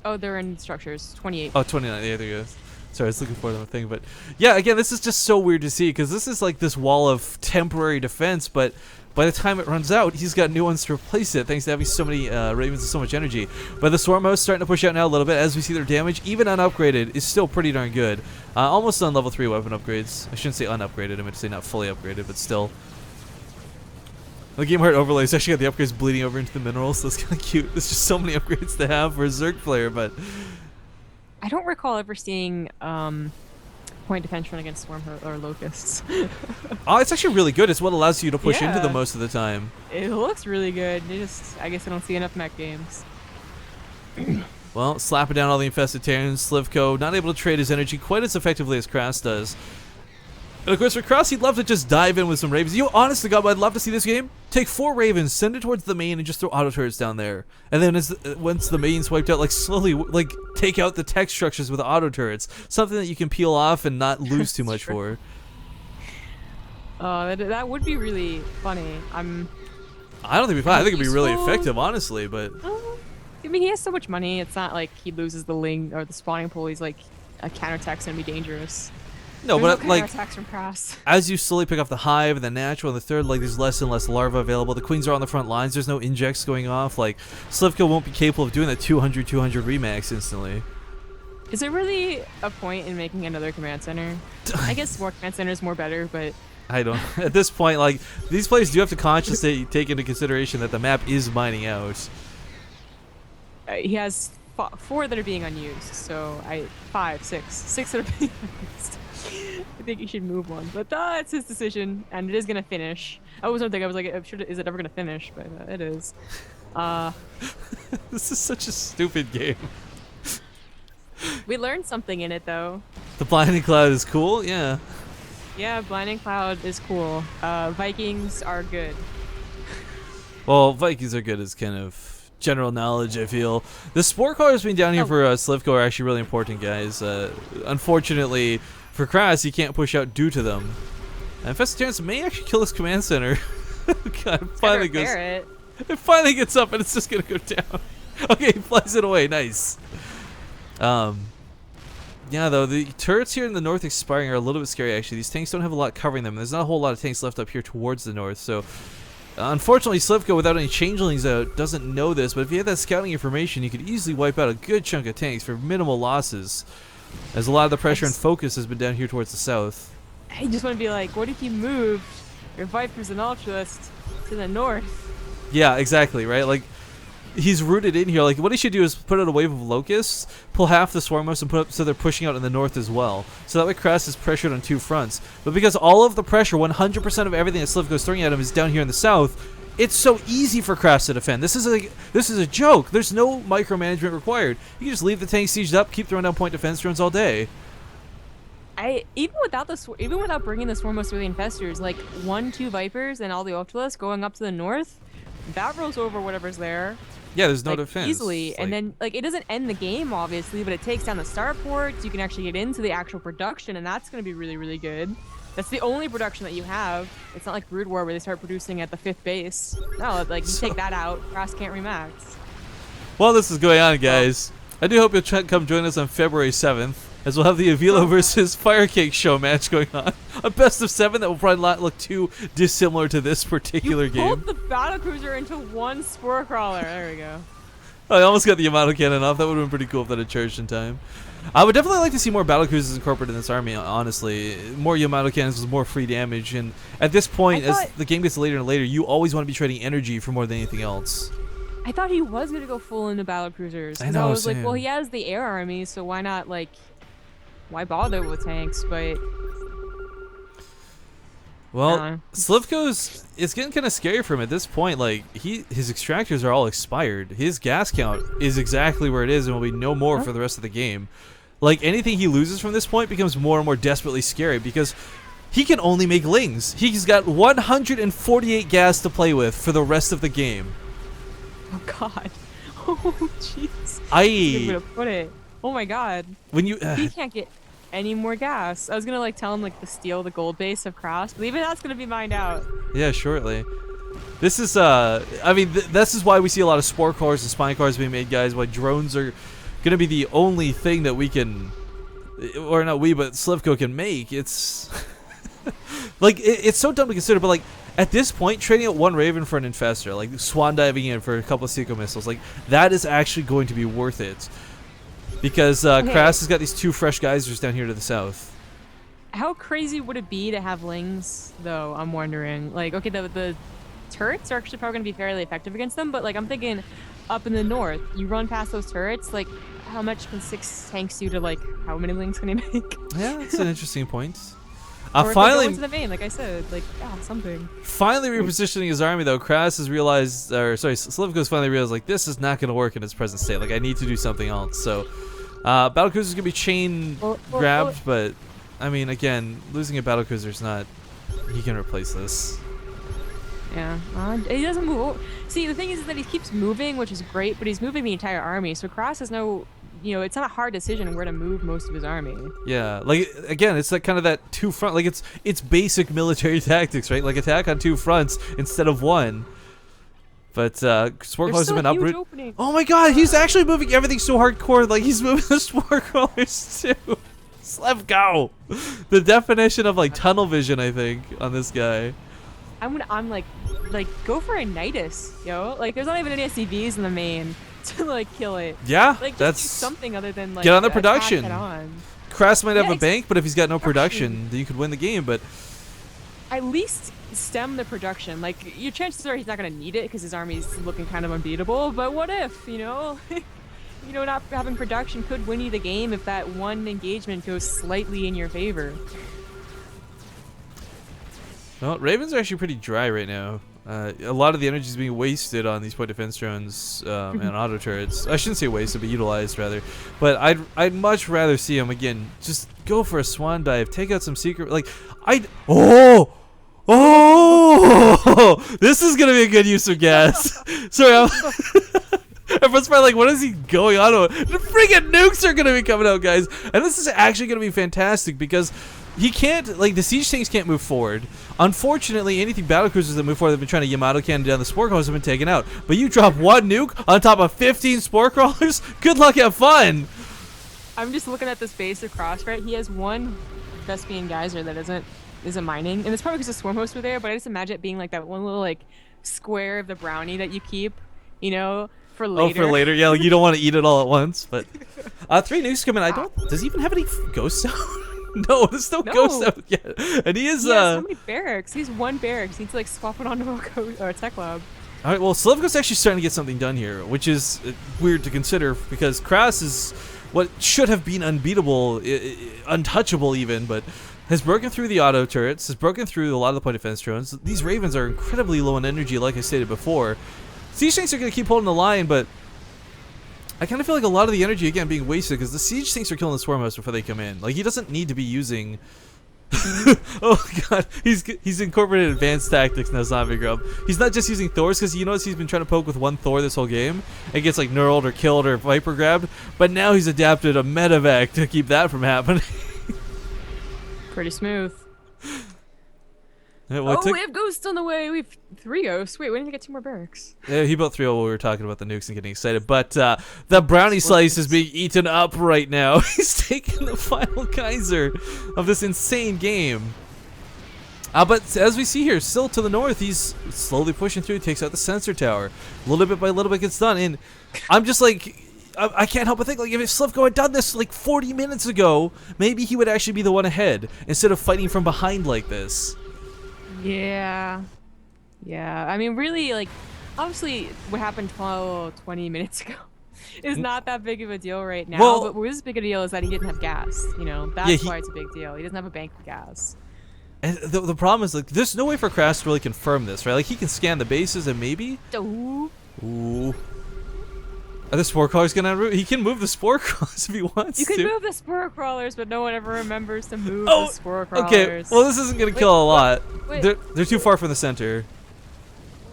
Oh, they're in structures. 28.
Oh, 29. Yeah, there you go. Sorry, I was looking for the thing, but yeah, again, this is just so weird to see because this is like this wall of temporary defense, but by the time it runs out, he's got new ones to replace it thanks to having so many Ravens and so much energy. But the Swarm Host starting to push out now a little bit as we see their damage, even unupgraded, is still pretty darn good. Almost on level 3 weapon upgrades. I shouldn't say unupgraded, I meant to say not fully upgraded, but still. The Game Heart overlay has actually got the upgrades bleeding over into the minerals, so it's kind of cute. There's just so many upgrades to have for a Zerg player, but...
I don't recall ever seeing point defense run against Swarm or Locusts.
Oh, it's actually really good. It's what allows you to push into them most of the time.
It looks really good. I guess I don't see enough mech games.
Well, slapping down all the infested Terrans, Slivko not able to trade his energy quite as effectively as Krass does. And of course, for Krass, he'd love to just dive in with some Ravens. You, honest to God, I'd love to see this game. Take 4 Ravens, send it towards the main, and just throw auto turrets down there. And then once the main's wiped out, like slowly, like take out the tech structures with auto turrets. Something that you can peel off and not lose too much for.
That would be really funny.
I don't think it'd be fun. I think it'd be really effective, honestly. But
I mean, he has so much money. It's not like he loses the ling or the spawning pool. He's like a counterattack's gonna be dangerous.
No,
There's
but like
attacks from Krass.
As you slowly pick off the hive and the natural and the third, like there's less and less larvae available. The queens are on the front lines. There's no injects going off. Like Slivko won't be capable of doing that 200 remax instantly.
Is there really a point in making another command center? I guess more command centers more better, but
I don't. At this point, like these players do have to consciously take into consideration that the map is mining out.
He has 4 that are being unused, so 6 that are being unused. I think he should move one, but that's his decision, and it is gonna finish. I was thinking, I was like, is it ever gonna finish? But it is.
This is such a stupid game.
We learned something in it, though.
The blinding cloud is cool, yeah.
Yeah, blinding cloud is cool. Vikings are good.
Well, Vikings are good as kind of general knowledge, I feel. The sport callers being down here for Slivko are actually really important, guys. Unfortunately, for Krass, he can't push out due to them. And Infested Terrence may actually kill this command center. God, it finally gets up and it's just gonna go down. Okay, he flies it away. Nice. Yeah, though the turrets here in the north expiring are a little bit scary. Actually, these tanks don't have a lot covering them. There's not a whole lot of tanks left up here towards the north. So, unfortunately, Slivko, without any changelings out, doesn't know this. But if he had that scouting information, you could easily wipe out a good chunk of tanks for minimal losses. As a lot of the pressure and focus has been down here towards the south.
I just want to be like, what if you moved your Vipers and Ultralisk to the north?
Yeah, exactly, right? Like, he's rooted in here. Like, what he should do is put out a wave of locusts, pull half the swarm most, and put up so they're pushing out in the north as well. So that way Krass is pressured on 2 fronts. But because all of the pressure, 100% of everything that Slivko's throwing at him is down here in the south, it's so easy for Krass to defend. This is a joke. There's no micromanagement required. You can just leave the tank sieged up, keep throwing down point defense drones all day.
Even without bringing the swarmos or the infestors, like 1-2 Vipers and all the Ultralisk going up to the north, that rolls over whatever's there.
Yeah, there's no defense
easily, and then like it doesn't end the game obviously, but it takes down the starports. You can actually get into the actual production, and that's going to be really, really good. That's the only production that you have. It's not like Brood War where they start producing at the 5th base. No, like you take that out, Krass can't remax.
While this is going on, guys, I do hope you'll come join us on February 7th, as we'll have the Avila versus Firecake show match going on. A best of 7 that will probably not look too dissimilar to this particular game.
You pulled the battlecruiser into 1 spore crawler. There we go.
I almost got the Yamato cannon off. That would have been pretty cool if that had charged in time. I would definitely like to see more battlecruisers incorporated in this army, honestly. More Yamato cannons with more free damage. And at this point, as the game gets later and later, you always want to be trading energy for more than anything else.
I thought he was going to go full into battlecruisers.
I know,
I was like, well, he has the air army, so why not, like, why bother with tanks? But
well, Slivko's, it's getting kind of scary for him at this point. Like, his extractors are all expired. His gas count is exactly where it is and will be no more for the rest of the game. Like, anything he loses from this point becomes more and more desperately scary because he can only make lings. He's got 148 gas to play with for the rest of the game.
Oh god. Oh jeez.
I'm
gonna put it. Oh my god.
When you
he can't get any more gas. I was gonna like tell him like to steal the gold base of Krass, but even that's gonna be mined out.
Yeah, shortly. This is I mean this is why we see a lot of spore cores and spine cars being made, guys. Why drones are gonna be the only thing that we can, or not we, but Slivko can make. It's like it's so dumb to consider, but like at this point, trading out 1 Raven for an Infestor, like swan diving in for a couple of Seiko missiles, like that is actually going to be worth it. Because Krass has got these 2 fresh geysers down here to the south.
How crazy would it be to have lings, though? I'm wondering. Like, okay, the turrets are actually probably going to be fairly effective against them, but like I'm thinking up in the north, you run past those turrets, like how much can 6 tanks do to like how many lings can he make? Yeah,
that's an interesting point.
Or finally into the main, like I said, like something.
Finally repositioning his army though, Krass has realized, or sorry, Slivko's finally realized like this is not going to work in its present state. Like I need to do something else. So, battlecruisers gonna be chain grabbed, but I mean, again, losing a battlecruiser is not. He can replace this.
Yeah, he doesn't move. See, the thing is that he keeps moving, which is great, but he's moving the entire army. So Krass has no, it's not a hard decision where to move most of his army.
Yeah, like again, it's like kind of that two front, like it's basic military tactics, right? Like attack on two fronts instead of one. But spore crawlers have been uprooted. Oh my god, he's actually moving everything so hardcore. Like he's moving the spore crawlers too. Slivko, the definition of like tunnel vision, I think, on this guy.
I'm like go for a Nidus, yo. Like there's not even any SCVs in the main to like kill it.
Yeah,
like
that's
do something other than like
get on the production.
On.
Krass might have a bank, but if he's got no production, then you could win the game. But
at least stem the production. Like your chances are he's not gonna need it because his army's looking kind of unbeatable. But what if, not having production could win you the game if that one engagement goes slightly in your favor.
Well, Ravens are actually pretty dry right now. A lot of the energy is being wasted on these point defense drones and auto turrets. I shouldn't say wasted, but utilized rather. But I'd much rather see him again. Just go for a swan dive, take out some secret. Like oh, this is gonna be a good use of gas. Sorry, everyone's probably like, what is he going on with? The friggin' nukes are gonna be coming out, guys, and this is actually gonna be fantastic because. He can't, like, the siege tanks can't move forward. Unfortunately, anything battlecruisers that move forward, they've been trying to Yamato cannon down the spore crawlers have been taken out. But you drop one nuke on top of 15 spore crawlers? Good luck, have fun!
I'm just looking at this base across, right? He has one Vespian geyser that isn't mining. And it's probably because the swarm hosts were there, but I just imagine it being like that one little, like, square of the brownie that you keep, for later.
Oh, for later. Yeah, like, you don't want to eat it all at once. But 3 nukes come in. Does he even have any ghost zone? No, there's no ghost out yet. And he is
so many barracks. He's one barracks. He needs to like swap it onto a tech lab.
Alright, well Slivko's actually starting to get something done here, which is weird to consider because Krass is what should have been unbeatable, untouchable even, but has broken through the auto turrets, has broken through a lot of the point defense drones. These Ravens are incredibly low in energy, like I stated before. Siege tanks are going to keep holding the line, but I kind of feel like a lot of the energy, again, being wasted because the siege tanks are killing the swarm hosts before they come in. Like, he doesn't need to be using... oh, God. He's incorporated advanced tactics now, Zombie Grub. He's not just using Thors because you notice he's been trying to poke with one Thor this whole game and gets, like, knurled or killed or Viper grabbed. But now he's adapted a medevac to keep that from happening.
Pretty smooth.
Yeah,
we have ghosts on the way. We have 3 ghosts. Wait, we need to get 2 more barracks.
Yeah, he built 3 while we were talking about the nukes and getting excited. But the brownie slice is being eaten up right now. He's taking the final geyser of this insane game. But as we see here, still to the north, he's slowly pushing through, takes out the sensor tower. Little bit by little bit gets done. And I'm just like... I can't help but think, like, if Slivko had done this, like, 40 minutes ago, maybe he would actually be the one ahead instead of fighting from behind like this.
Yeah. I mean, really, like, obviously, what happened 20 minutes ago is not that big of a deal right now. Well, but what is big a deal is that he didn't have gas. That's why it's a big deal. He doesn't have a bank of gas.
And the problem is, like, there's no way for Krass to really confirm this, right? Like, he can scan the bases and maybe... Ooh. Are the spore crawlers gonna root? He can move the spore crawlers if he wants to.
You can move the spore crawlers, but no one ever remembers to move the spore crawlers.
Okay, well this isn't gonna kill a lot. They're too far from the center.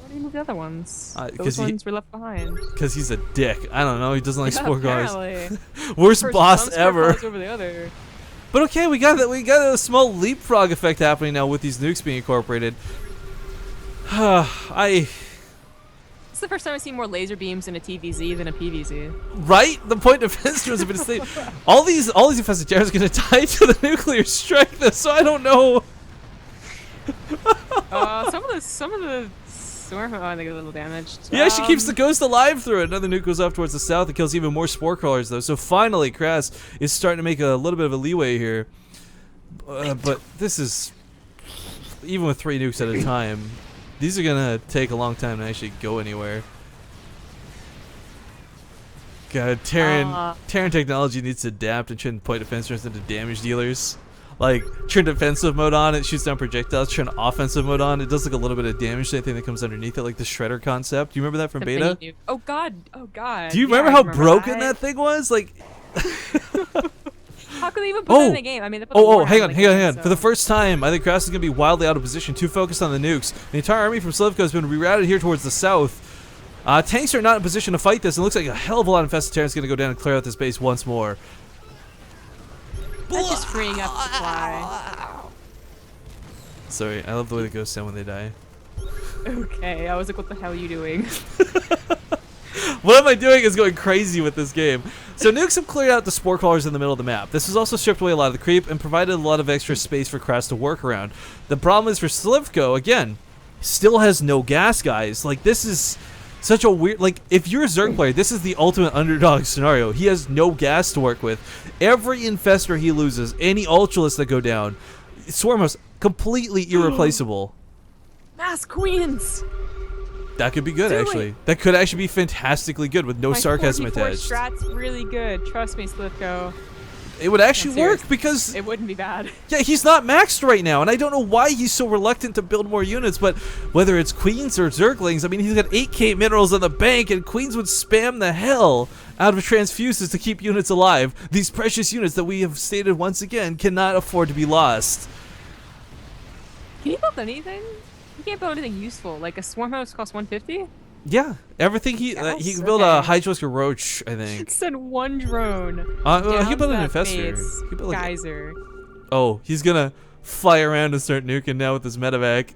Why do you move the other ones? Those ones were left behind.
Because he's a dick. I don't know. He doesn't like spore crawlers.
Worst
boss ever.
Over the other.
But okay, we got that. We got a small leapfrog effect happening now with these nukes being incorporated.
It's the first time I've seen more laser beams in a TVZ than a PVZ.
Right? The point defense drones have been asleep. All these defensive towers are going to tie to the nuclear strike, though, so I don't know.
Some of the swarm, I think, a little damaged.
Yeah, she keeps the ghost alive through it. Another nuke goes off towards the south. It kills even more spore crawlers, though. So finally, Krass is starting to make a little bit of a leeway here. But this is, even with 3 nukes at a time, these are gonna take a long time to actually go anywhere. God, Terran technology needs to adapt and turn point defense drones into damage dealers. Like, turn defensive mode on, it shoots down projectiles. Turn offensive mode on, it does like a little bit of damage to anything that comes underneath it, like the shredder concept. Do you remember that from beta?
Oh god.
Do you remember how broken that thing was? Like,
How could they even put that in the game? I mean, they put the war
hang on,
like
hang on,
that,
hang on.
so.
For the first time, I think Krass is going to be wildly out of position, too focused on the nukes. The entire army from Slivko has been rerouted here towards the south. Tanks are not in position to fight this, and it looks like a hell of a lot of infested Terrans going to go down and clear out this base once more.
That's just freeing up supply.
Sorry, I love the way the ghosts sound when they die.
Okay, I was like, what the hell are you doing?
What am I doing is going crazy with this game. So nukes have cleared out the spore crawlers in the middle of the map. This has also stripped away a lot of the creep and provided a lot of extra space for Krass to work around. The problem is for Slivko, again, still has no gas, guys. Like, this is such a weird, like, if you're a Zerg player, this is the ultimate underdog scenario. He has no gas to work with. Every infestor he loses, any ultralists that go down, Swarmos, completely irreplaceable.
Mass Queens!
That could be good, actually. That could actually be fantastically good with no sarcasm attached.
Strat's really good. Trust me, Slivko.
It would actually work because
it wouldn't be bad.
Yeah, he's not maxed right now, and I don't know why he's so reluctant to build more units, but whether it's Queens or Zerglings, I mean, he's got 8k minerals on the bank, and Queens would spam the hell out of transfuses to keep units alive. These precious units that we have stated once again cannot afford to be lost.
Can you build anything? You can't build anything useful. Like a swarm house costs 150?
Yeah, everything he can build a Hydrosker Roach, I think.
Send one drone.
He can build an infestor. He build like
geyser.
Oh, he's gonna fly around and start nuking now with his medevac.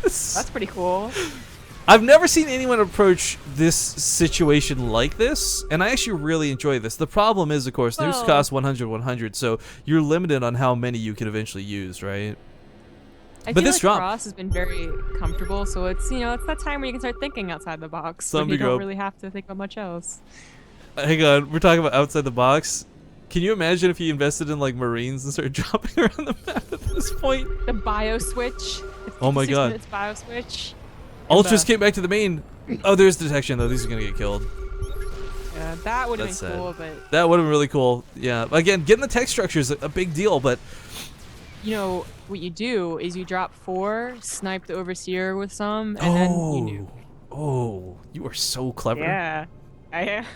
That's pretty cool.
I've never seen anyone approach this situation like this, and I actually really enjoy this. The problem is, of course, nukes cost 100, so you're limited on how many you can eventually use, right?
I feel like Krass has been very comfortable, so it's, you know, it's that time where you can start thinking outside the box. When you don't really have to think about much else.
Hang on, we're talking about outside the box. Can you imagine if he invested in like Marines and started dropping around the map at this point?
The bio switch.
Oh my god.
It's bio switch.
Ultras came back to the main. Oh, there's detection though. These are gonna get killed.
Yeah, that would have been cool, but
that would have been really cool. Yeah. Again, getting the tech structure is a big deal, but
you know what you do is you drop 4, snipe the overseer with some, and then you nuke.
Oh, you are so clever.
Yeah, I am.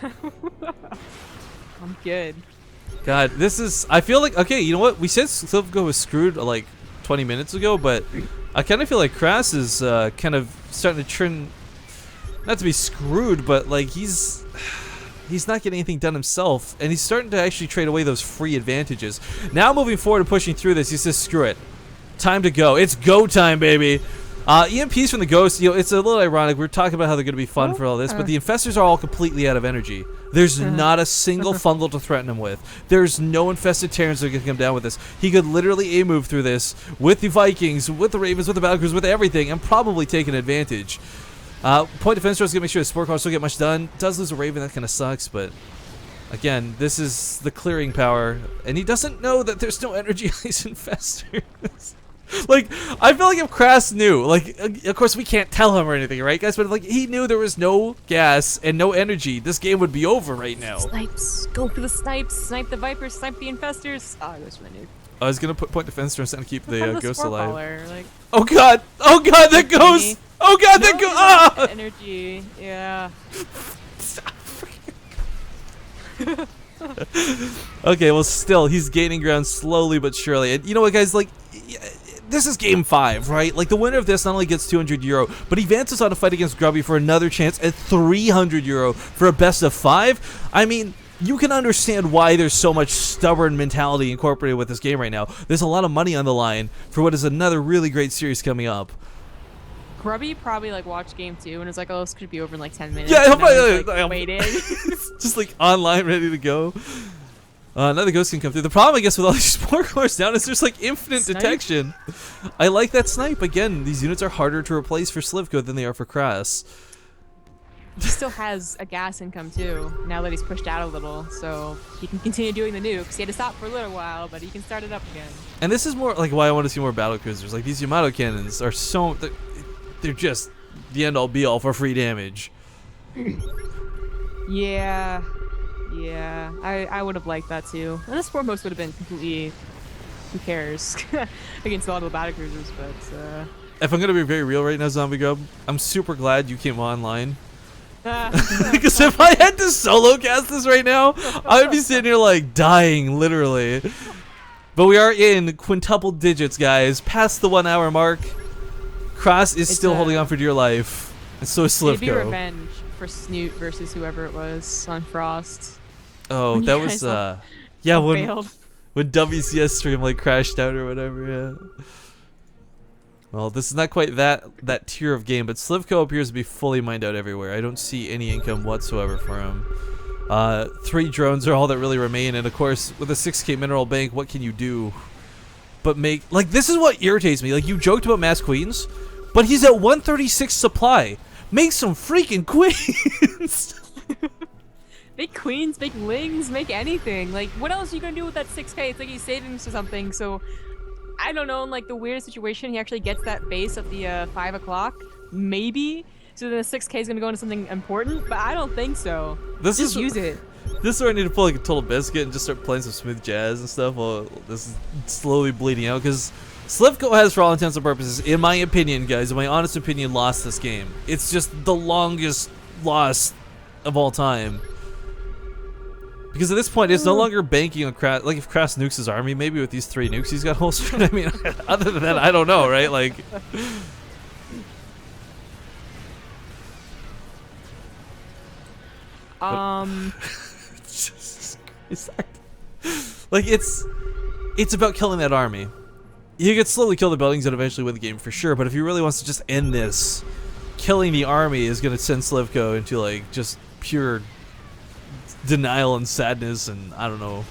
I'm good.
God, this is. I feel like okay. You know what? We said Slivko was screwed like 20 minutes ago, but I kind of feel like Krass is kind of starting to turn. Not to be screwed, but like he's not getting anything done himself, and he's starting to actually trade away those free advantages. Now moving forward and pushing through this, he says, "Screw it, time to go. It's go time, baby." EMPs from the ghosts, you know, it's a little ironic. We're talking about how they're going to be fun for all this, but the infestors are all completely out of energy. There's not a single fungal to threaten him with. There's no infested Terrans that can come down with this. He could literally A-move through this with the Vikings, with the Ravens, with the Battlecruisers, with everything, and probably take an advantage. Point defense is going to make sure the Spore Crawlers don't get much done. Does lose a Raven, that kind of sucks, but again, this is the clearing power, and he doesn't know that there's no energy on these infestors. Like, I feel like if Krass knew, like, of course we can't tell him or anything, right, guys? But like, he knew there was no gas and no energy, this game would be over right now.
Snipes, go for the snipes, snipe the Vipers, snipe the infestors. Oh, I was for the nuke.
I was gonna put point defense to and keep the ghost alive.
Like,
oh god, that goes. Oh god, that goes. Ah!
Energy, yeah.
Okay, well, still, he's gaining ground slowly but surely. And you know what, guys? Like, this is game 5, right? Like, the winner of this not only gets 200 euro, but he advances on a fight against Grubby for another chance at 300 euro for a best of 5. I mean, you can understand why there's so much stubborn mentality incorporated with this game right now. There's a lot of money on the line for what is another really great series coming up.
Grubby probably like watched game 2 and is like, oh, this could be over in like 10 minutes.
Yeah, he'll probably
like, waiting.
Just like online, ready to go. Another ghost can come through. The problem, I guess, with all these Spore Crawlers down is there's like infinite detection. I like that snipe. Again, these units are harder to replace for Slivko than they are for Krass.
He still has a gas income too, now that he's pushed out a little, so he can continue doing the nukes. He had to stop for a little while, but he can start it up again.
And this is more like why I want to see more battlecruisers. Like, these Yamato cannons are so... They're just the end-all be-all for free damage.
Yeah, I would have liked that too. And the sport most would have been completely, who cares, against a lot of the battlecruisers, but...
If I'm going to be very real right now, Zombie Grub, I'm super glad you came online. Because if I had to solo cast this right now, I would be sitting here like dying, literally. But we are in quintuple digits, guys, past the 1 hour mark. Krass is still holding on for dear life, and so is Slivko.
Maybe revenge for Snoot versus whoever it was on Frost.
Oh, that was yeah, when WCS stream like crashed out or whatever. Yeah. Well, this is not quite that tier of game, but Slivko appears to be fully mined out everywhere. I don't see any income whatsoever for him. 3 drones are all that really remain, and of course, with a 6k mineral bank, what can you do? But make, like, this is what irritates me. Like, you joked about mass queens, but he's at 136 supply. Make some freaking queens!
Make queens, make lings, make anything. Like, what else are you gonna do with that 6k? It's like he's saving for something, so... I don't know, in like the weirdest situation, he actually gets that base at the 5 o'clock, maybe. So then the 6k is gonna go into something important, but I don't think so. Just use it.
This is where I need to pull like a Total Biscuit and just start playing some smooth jazz and stuff while this is slowly bleeding out. Because Slivko has, for all intents and purposes, in my opinion, guys, in my honest opinion, lost this game. It's just the longest loss of all time. Because at this point, it's no longer banking on Krass. Like, if Krass nukes his army, maybe with these 3 nukes he's got holstered. I mean, other than that, I don't know, right? Like... Like, it's about killing that army. You could slowly kill the buildings and eventually win the game for sure, but if he really wants to just end this, killing the army is going to send Slivko into, like, just pure... denial and sadness, and I don't know.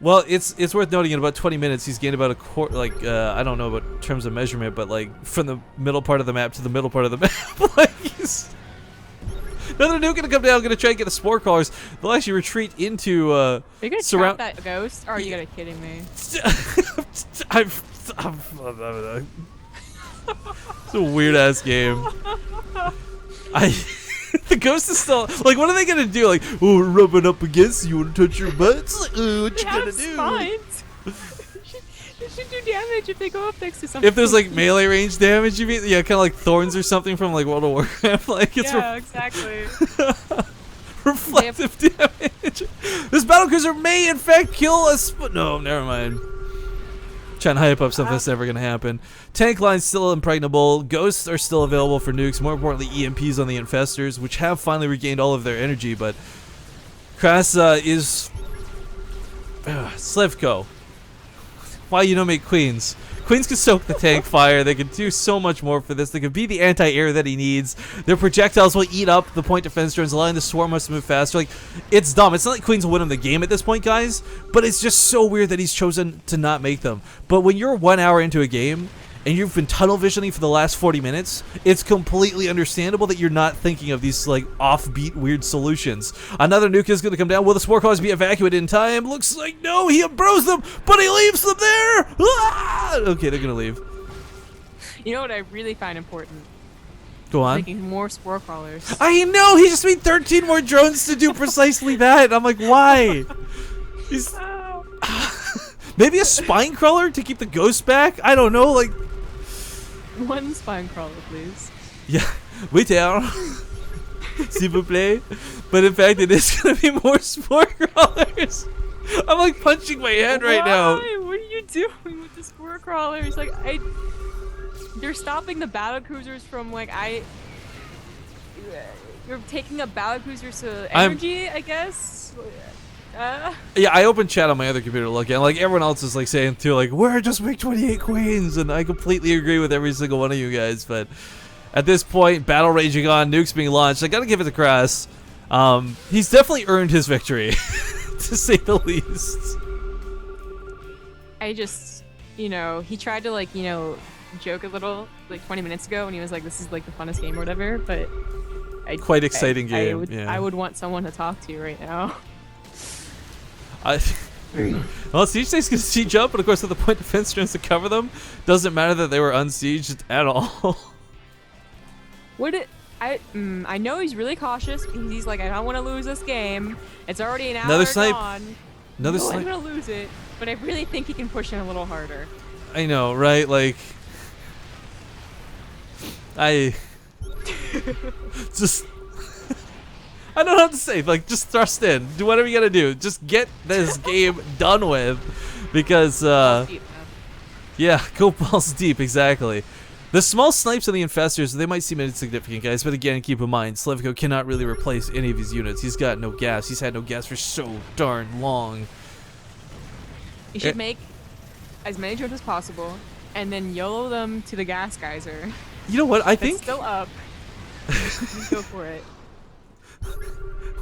Well, it's worth noting in about 20 minutes he's gained about a quarter, like I don't know about terms of measurement, but like from the middle part of the map to the middle part of the map. Like, he's another nuke gonna come down, gonna try and get the spore crawlers. They'll actually retreat into
Are you gonna trap that ghost? Or are you gonna kidding me?
It's a weird ass game. The ghost is still like, what are they gonna do? Like, oh, we're rubbing up against you, wanna touch your butts? What you gonna do?
Spines. It should do damage if they go up next to something.
If there's like melee range damage, you mean? Yeah, kind of like thorns or something from like World of Warcraft. Like, it's
exactly.
Reflective damage. This battlecruiser may in fact kill us, but no, never mind. Trying to hype up something that's never gonna happen. Tank line's still impregnable. Ghosts are still available for nukes. More importantly, EMPs on the infestors, which have finally regained all of their energy. But Krass is Slivko. Why you don't make queens? Queens can soak the tank fire. They could do so much more for this. They could be the anti-air that he needs. Their projectiles will eat up the point defense drones, allowing the swarm us to move faster. Like, it's dumb. It's not like Queens will win him the game at this point, guys. But it's just so weird that he's chosen to not make them. But when you're 1 hour into a game, and you've been tunnel visioning for the last 40 minutes, it's completely understandable that you're not thinking of these, like, offbeat, weird solutions. Another nuke is going to come down. Will the spore crawlers be evacuated in time? Looks like no. He unbros them, but he leaves them there. Ah! Okay, they're going to leave.
You know what I really find important?
Go on.
Making more spore crawlers.
I know. He just made 13 more drones to do precisely that. I'm like, why? He's... Maybe a spine crawler to keep the ghosts back? I don't know, like...
One spine crawler, please.
Yeah, wait down. S'il vous plaît. But in fact, it is going to be more spore crawlers. I'm like punching my head right now.
What are you doing with the spore crawlers? Like, they're stopping the battle cruisers from, like, you're taking up battle cruisers to energy, I guess?
Yeah, I opened chat on my other computer to look at, and like everyone else is like saying too, like, we're just make 28 queens, and I completely agree with every single one of you guys. But at this point, battle raging on, nukes being launched. I gotta give it to Krass. He's definitely earned his victory, to say the least.
I just, you know, he tried to, like, you know, joke a little like 20 minutes ago when he was like, this is like the funnest game or whatever, but
quite exciting game.
I would want someone to talk to right now.
Well, siege state's gonna siege up, but of course with the point defense drones to cover them, doesn't matter that they were unsieged at all.
I know he's really cautious because he's like, I don't want to lose this game. It's already an hour
Another snipe.
gone.
Another snipe.
I'm gonna lose it, but I really think he can push it a little harder.
I know, right? Like, Just I don't know what to say. Like, just thrust in. Do whatever you gotta do. Just get this game done with, because yeah, go balls deep. Exactly. The small snipes and the infestors, they might seem insignificant, guys, but again, keep in mind, Slivko cannot really replace any of his units. He's got no gas. He's had no gas for so darn long.
You should make as many drones as possible, and then YOLO them to the gas geyser.
You know what? I think
it's still up. Go for it.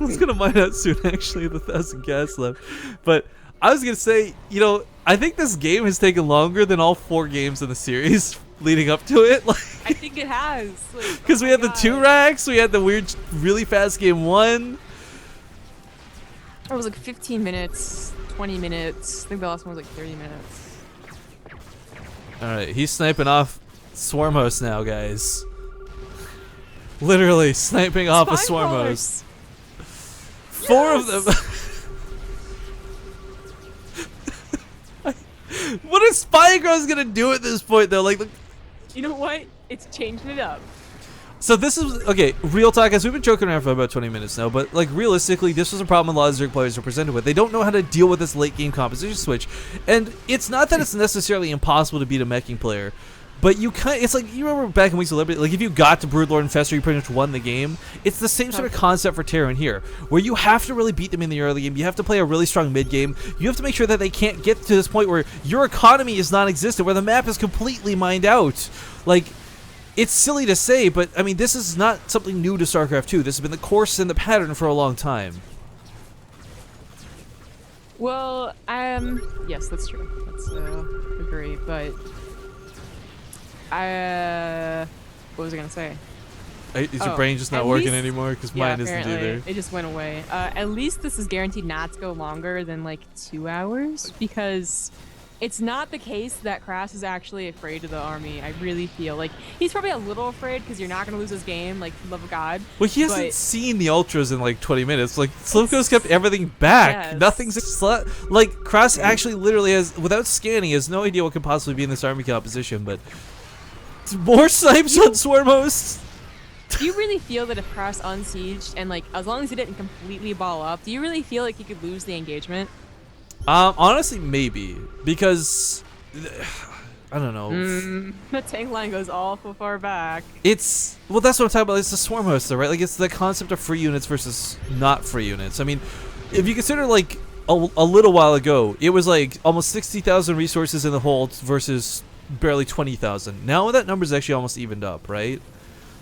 I was gonna mine out soon, actually, with 1,000 gas left. But I was gonna say, you know, I think this game has taken longer than all 4 games in the series leading up to it. Like,
I think it has.
Because we had the 2 racks, we had the weird, really fast game 1.
It was like 15 minutes, 20 minutes. I think the last one was like 30 minutes.
Alright, he's sniping off swarm hosts now, guys. Literally sniping off a swarm host. 4 of them. What is Spying Grounds gonna do at this point, though? Like,
you know what? It's changing it up.
So this is, okay, real talk, guys, we've been joking around for about 20 minutes now, but like realistically, this was a problem a lot of Zerg players are presented with. They don't know how to deal with this late game composition switch, and it's not that it's necessarily impossible to beat a meching player, but you kind, it's like, you remember back in Weeks of Liberty, like if you got to Broodlord and Fester, you pretty much won the game. It's the same sort of concept for Terran here, where you have to really beat them in the early game, you have to play a really strong mid game, you have to make sure that they can't get to this point where your economy is non-existent, where the map is completely mined out. Like, it's silly to say, but I mean, this is not something new to StarCraft 2. This has been the course and the pattern for a long time.
Well, yes, that's true. That's agree, but what was I gonna say?
Is your brain just not working anymore? Because mine isn't either.
It just went away. At least this is guaranteed not to go longer than like 2 hours, because it's not the case that Krass is actually afraid of the army. I really feel like he's probably a little afraid because you're not going to lose this game, like, for the love of God.
Well, he hasn't seen the ultras in like 20 minutes. Like, Slivko's kept everything back.
Yes.
Nothing's like, Krass actually literally has, without scanning, has no idea what could possibly be in this army composition, but more snipes on swarm hosts.
Do you really feel that if Krass unsieged and, like, as long as he didn't completely ball up, do you really feel like he could lose the engagement?
Honestly, maybe, because I don't know.
The tank line goes awful far back.
It's, well, that's what I'm talking about. It's the swarm host, though, right? Like, it's the concept of free units versus not free units. I mean, if you consider, like, a little while ago, it was like almost 60,000 resources in the hold versus barely 20,000. Now that number's actually almost evened up, right?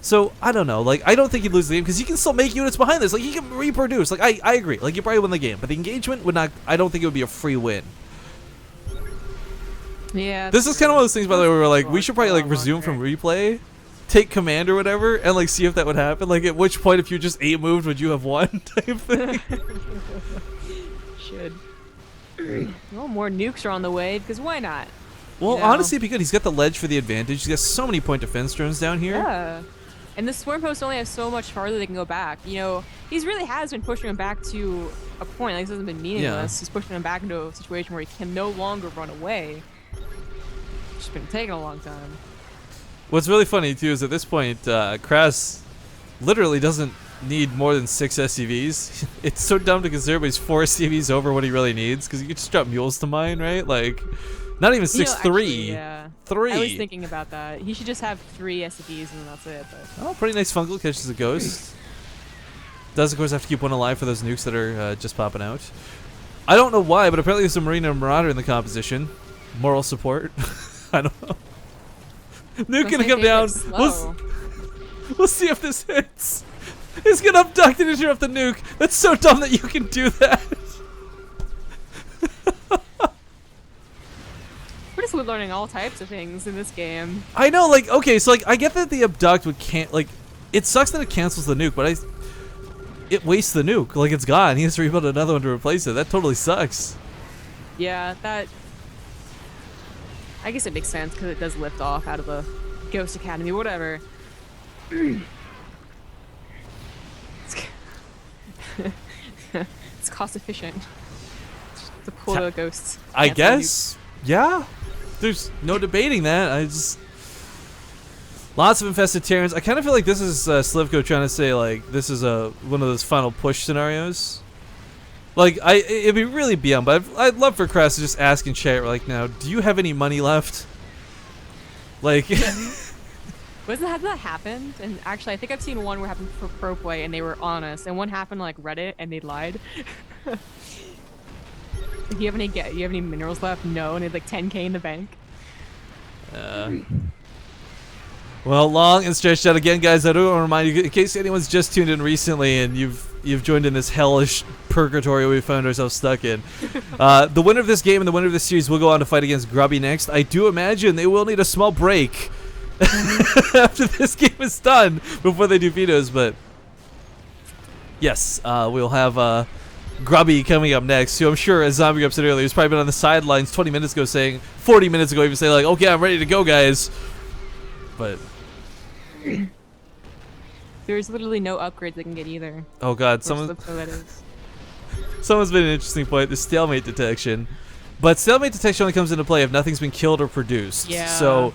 So, I don't know. Like, I don't think he'd lose the game because he can still make units behind this. Like, he can reproduce. Like, I agree. Like, you probably win the game. But the engagement would not, I don't think it would be a free win.
Yeah.
This is kind of one of those things, by the way, where we're like, we should probably, like, resume from replay, take command or whatever, and, like, see if that would happen. Like, at which point, if you just 8 moved, would you have won? Type thing.
Should. Well, more nukes are on the way, because why not?
Well,
you know?
Honestly, it'd be good. He's got the ledge for the advantage. He's got so many point defense drones down here.
Yeah. And the swarm posts only have so much farther they can go back. You know, he's really has been pushing him back to a point. Like, this hasn't been meaningless. Yeah. He's pushing him back into a situation where he can no longer run away. It's just been taking a long time.
What's really funny, too, is at this point, Krass literally doesn't need more than 6 SCVs. It's so dumb to consider, but he's 4 SCVs over what he really needs, because you could just drop mules to mine, right? Like, not even 6, 3.
Yeah.
3.
I was thinking about that. He should just have 3 SCVs and that's it. But.
Oh, pretty nice fungal, catches a ghost. Does, of course, have to keep one alive for those nukes that are just popping out. I don't know why, but apparently there's a Marine and a Marauder in the composition. Moral support. I don't know. Nuke gonna come down. We'll see if this hits. He's gonna abduct and interrupt the nuke. That's so dumb that you can do that.
We're just learning all types of things in this game.
I know, like, okay, so like I get that the abduct would can't, like, it sucks that it cancels the nuke, but it wastes the nuke. Like, it's gone. He has to rebuild another one to replace it. That totally sucks.
Yeah, that. I guess it makes sense because it does lift off out of the Ghost Academy, whatever. It's cost efficient to pull the ghosts.
I guess. Yeah. There's no debating that. Lots of infested Terrans. I kind of feel like this is Slivko trying to say like this is one of those final push scenarios. Like it'd be really BM, but I'd love for Krass to just ask in chat like, now, do you have any money left? Like,
has that happened? And actually, I think I've seen one where it happened for pro play and they were honest, and one happened like Reddit and they lied. Do you have any minerals left? No, and they had like 10K in the bank.
Well, long and stretched out again, guys. I do want to remind you, in case anyone's just tuned in recently and you've joined in this hellish purgatory we found ourselves stuck in. The winner of this game and the winner of this series will go on to fight against Grubby next. I do imagine they will need a small break after this game is done before they do vetoes, but yes, we'll have Grubby coming up next, who I'm sure, as Zombie Grub said earlier, he's probably been on the sidelines 40 minutes ago saying, 40 minutes ago even saying like, okay, I'm ready to go, guys. But
there's literally no upgrades they can get either.
Oh god, someone's been an interesting point, the stalemate detection. But stalemate detection only comes into play if nothing's been killed or produced.
Yeah.
So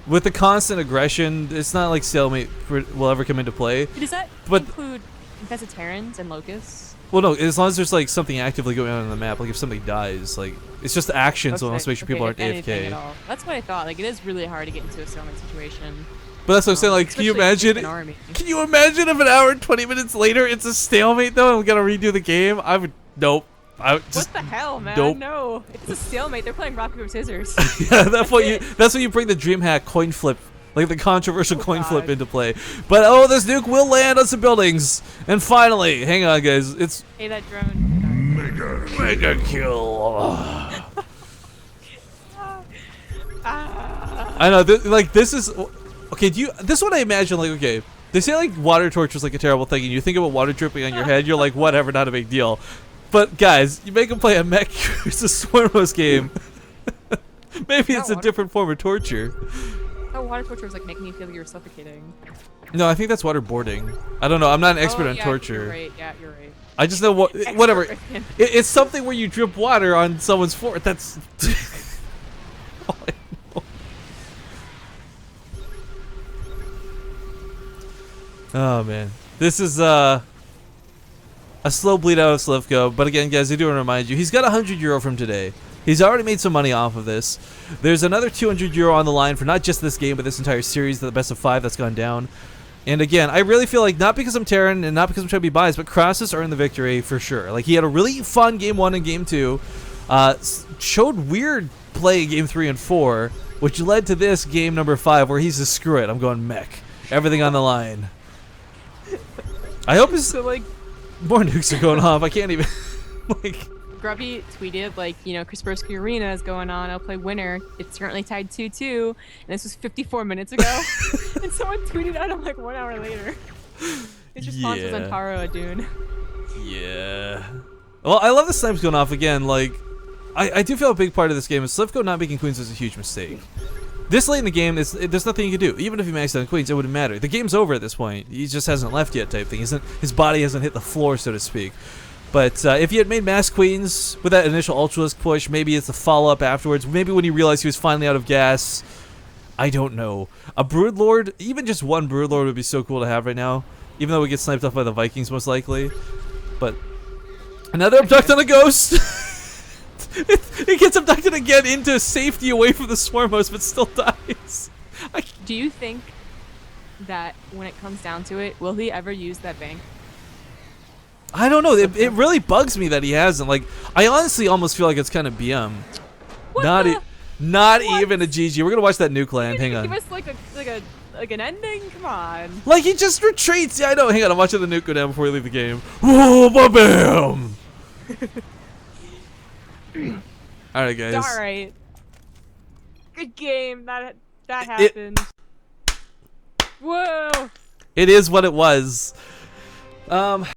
with the constant aggression, it's not like stalemate will ever come into play.
Does that include infested Terrans and locusts?
Well, no, as long as there's like something actively going on the map, like if somebody dies, like it's just actions, so let's make sure people aren't AFK.
At all. That's what I thought. Like it is really hard to get into a stalemate situation.
But that's what I'm saying. Like, can you imagine? Can you imagine if an hour and 20 minutes later it's a stalemate though, and we gotta redo the game? I would nope. I would just,
what the hell, man?
Nope.
No, it's a stalemate. They're playing rock paper scissors.
Yeah, that's when you bring the DreamHack coin flip, like the controversial coin flip into play. But oh, this nuke will land on some buildings, and finally, hang on, guys, it's
hey, that drone.
Mega kill. I know, this is. Okay, this one I imagine, like, okay, they say, like, water torture is, like, a terrible thing, and you think about water dripping on your head, you're like, whatever, not a big deal. But, guys, you make them play a mech versus Swarmos game. Maybe it's a different form of torture.
Oh, water torture is, like, making you feel like you're suffocating.
No, I think that's waterboarding. I don't know, I'm not an expert on torture.
You're right, yeah, you're right.
I just know, whatever. It's something where you drip water on someone's fort, that's... all I know. Oh man, this is a slow bleed out of Slivko, but again, guys, I do want to remind you, he's got €100 from today. He's already made some money off of this. There's another €200 on the line for not just this game, but this entire series, the best of 5 that's gone down. And again, I really feel like, not because I'm Terran and not because I'm trying to be biased, but Krass earned the victory for sure. Like, he had a really fun Game 1 and Game 2, showed weird play in Game 3 and 4, which led to this Game number 5, where he's just, screw it, I'm going mech. Everything on the line. I hope it's
like
more nukes are going off. I can't even like.
Grubby tweeted like, you know, Kaspersky Arena is going on. I'll play winner. It's currently tied 2-2, and this was 54 minutes ago. And someone tweeted at him like 1 hour later. His response was on Taro Adun. Yeah.
Well, I love the snipes going off again. Like, I do feel a big part of this game is Slivko not making queens was a huge mistake. This late in the game, there's nothing you can do. Even if he maxed out queens, it wouldn't matter. The game's over at this point. He just hasn't left yet, type thing. His body hasn't hit the floor, so to speak. But if he had made mass queens with that initial Ultralisk push, maybe it's a follow-up afterwards. Maybe when he realized he was finally out of gas. I don't know. A Broodlord, even just one Broodlord would be so cool to have right now. Even though we get sniped off by the Vikings, most likely. But another abduct on a ghost. It gets abducted again into safety away from the Swarmos, but still dies.
Do you think that when it comes down to it, will he ever use that bank?
I don't know. It really bugs me that he hasn't. Like, I honestly almost feel like it's kind of BM. Not even a GG. We're gonna watch that nuke land. Hang on.
Give us like an ending. Come on.
Like, he just retreats. Yeah, I know. Hang on. I'm watching the nuke go down before we leave the game. Whoa, ba-bam! Alright, guys.
Alright. Good game. That happened. Whoa!
It is what it was.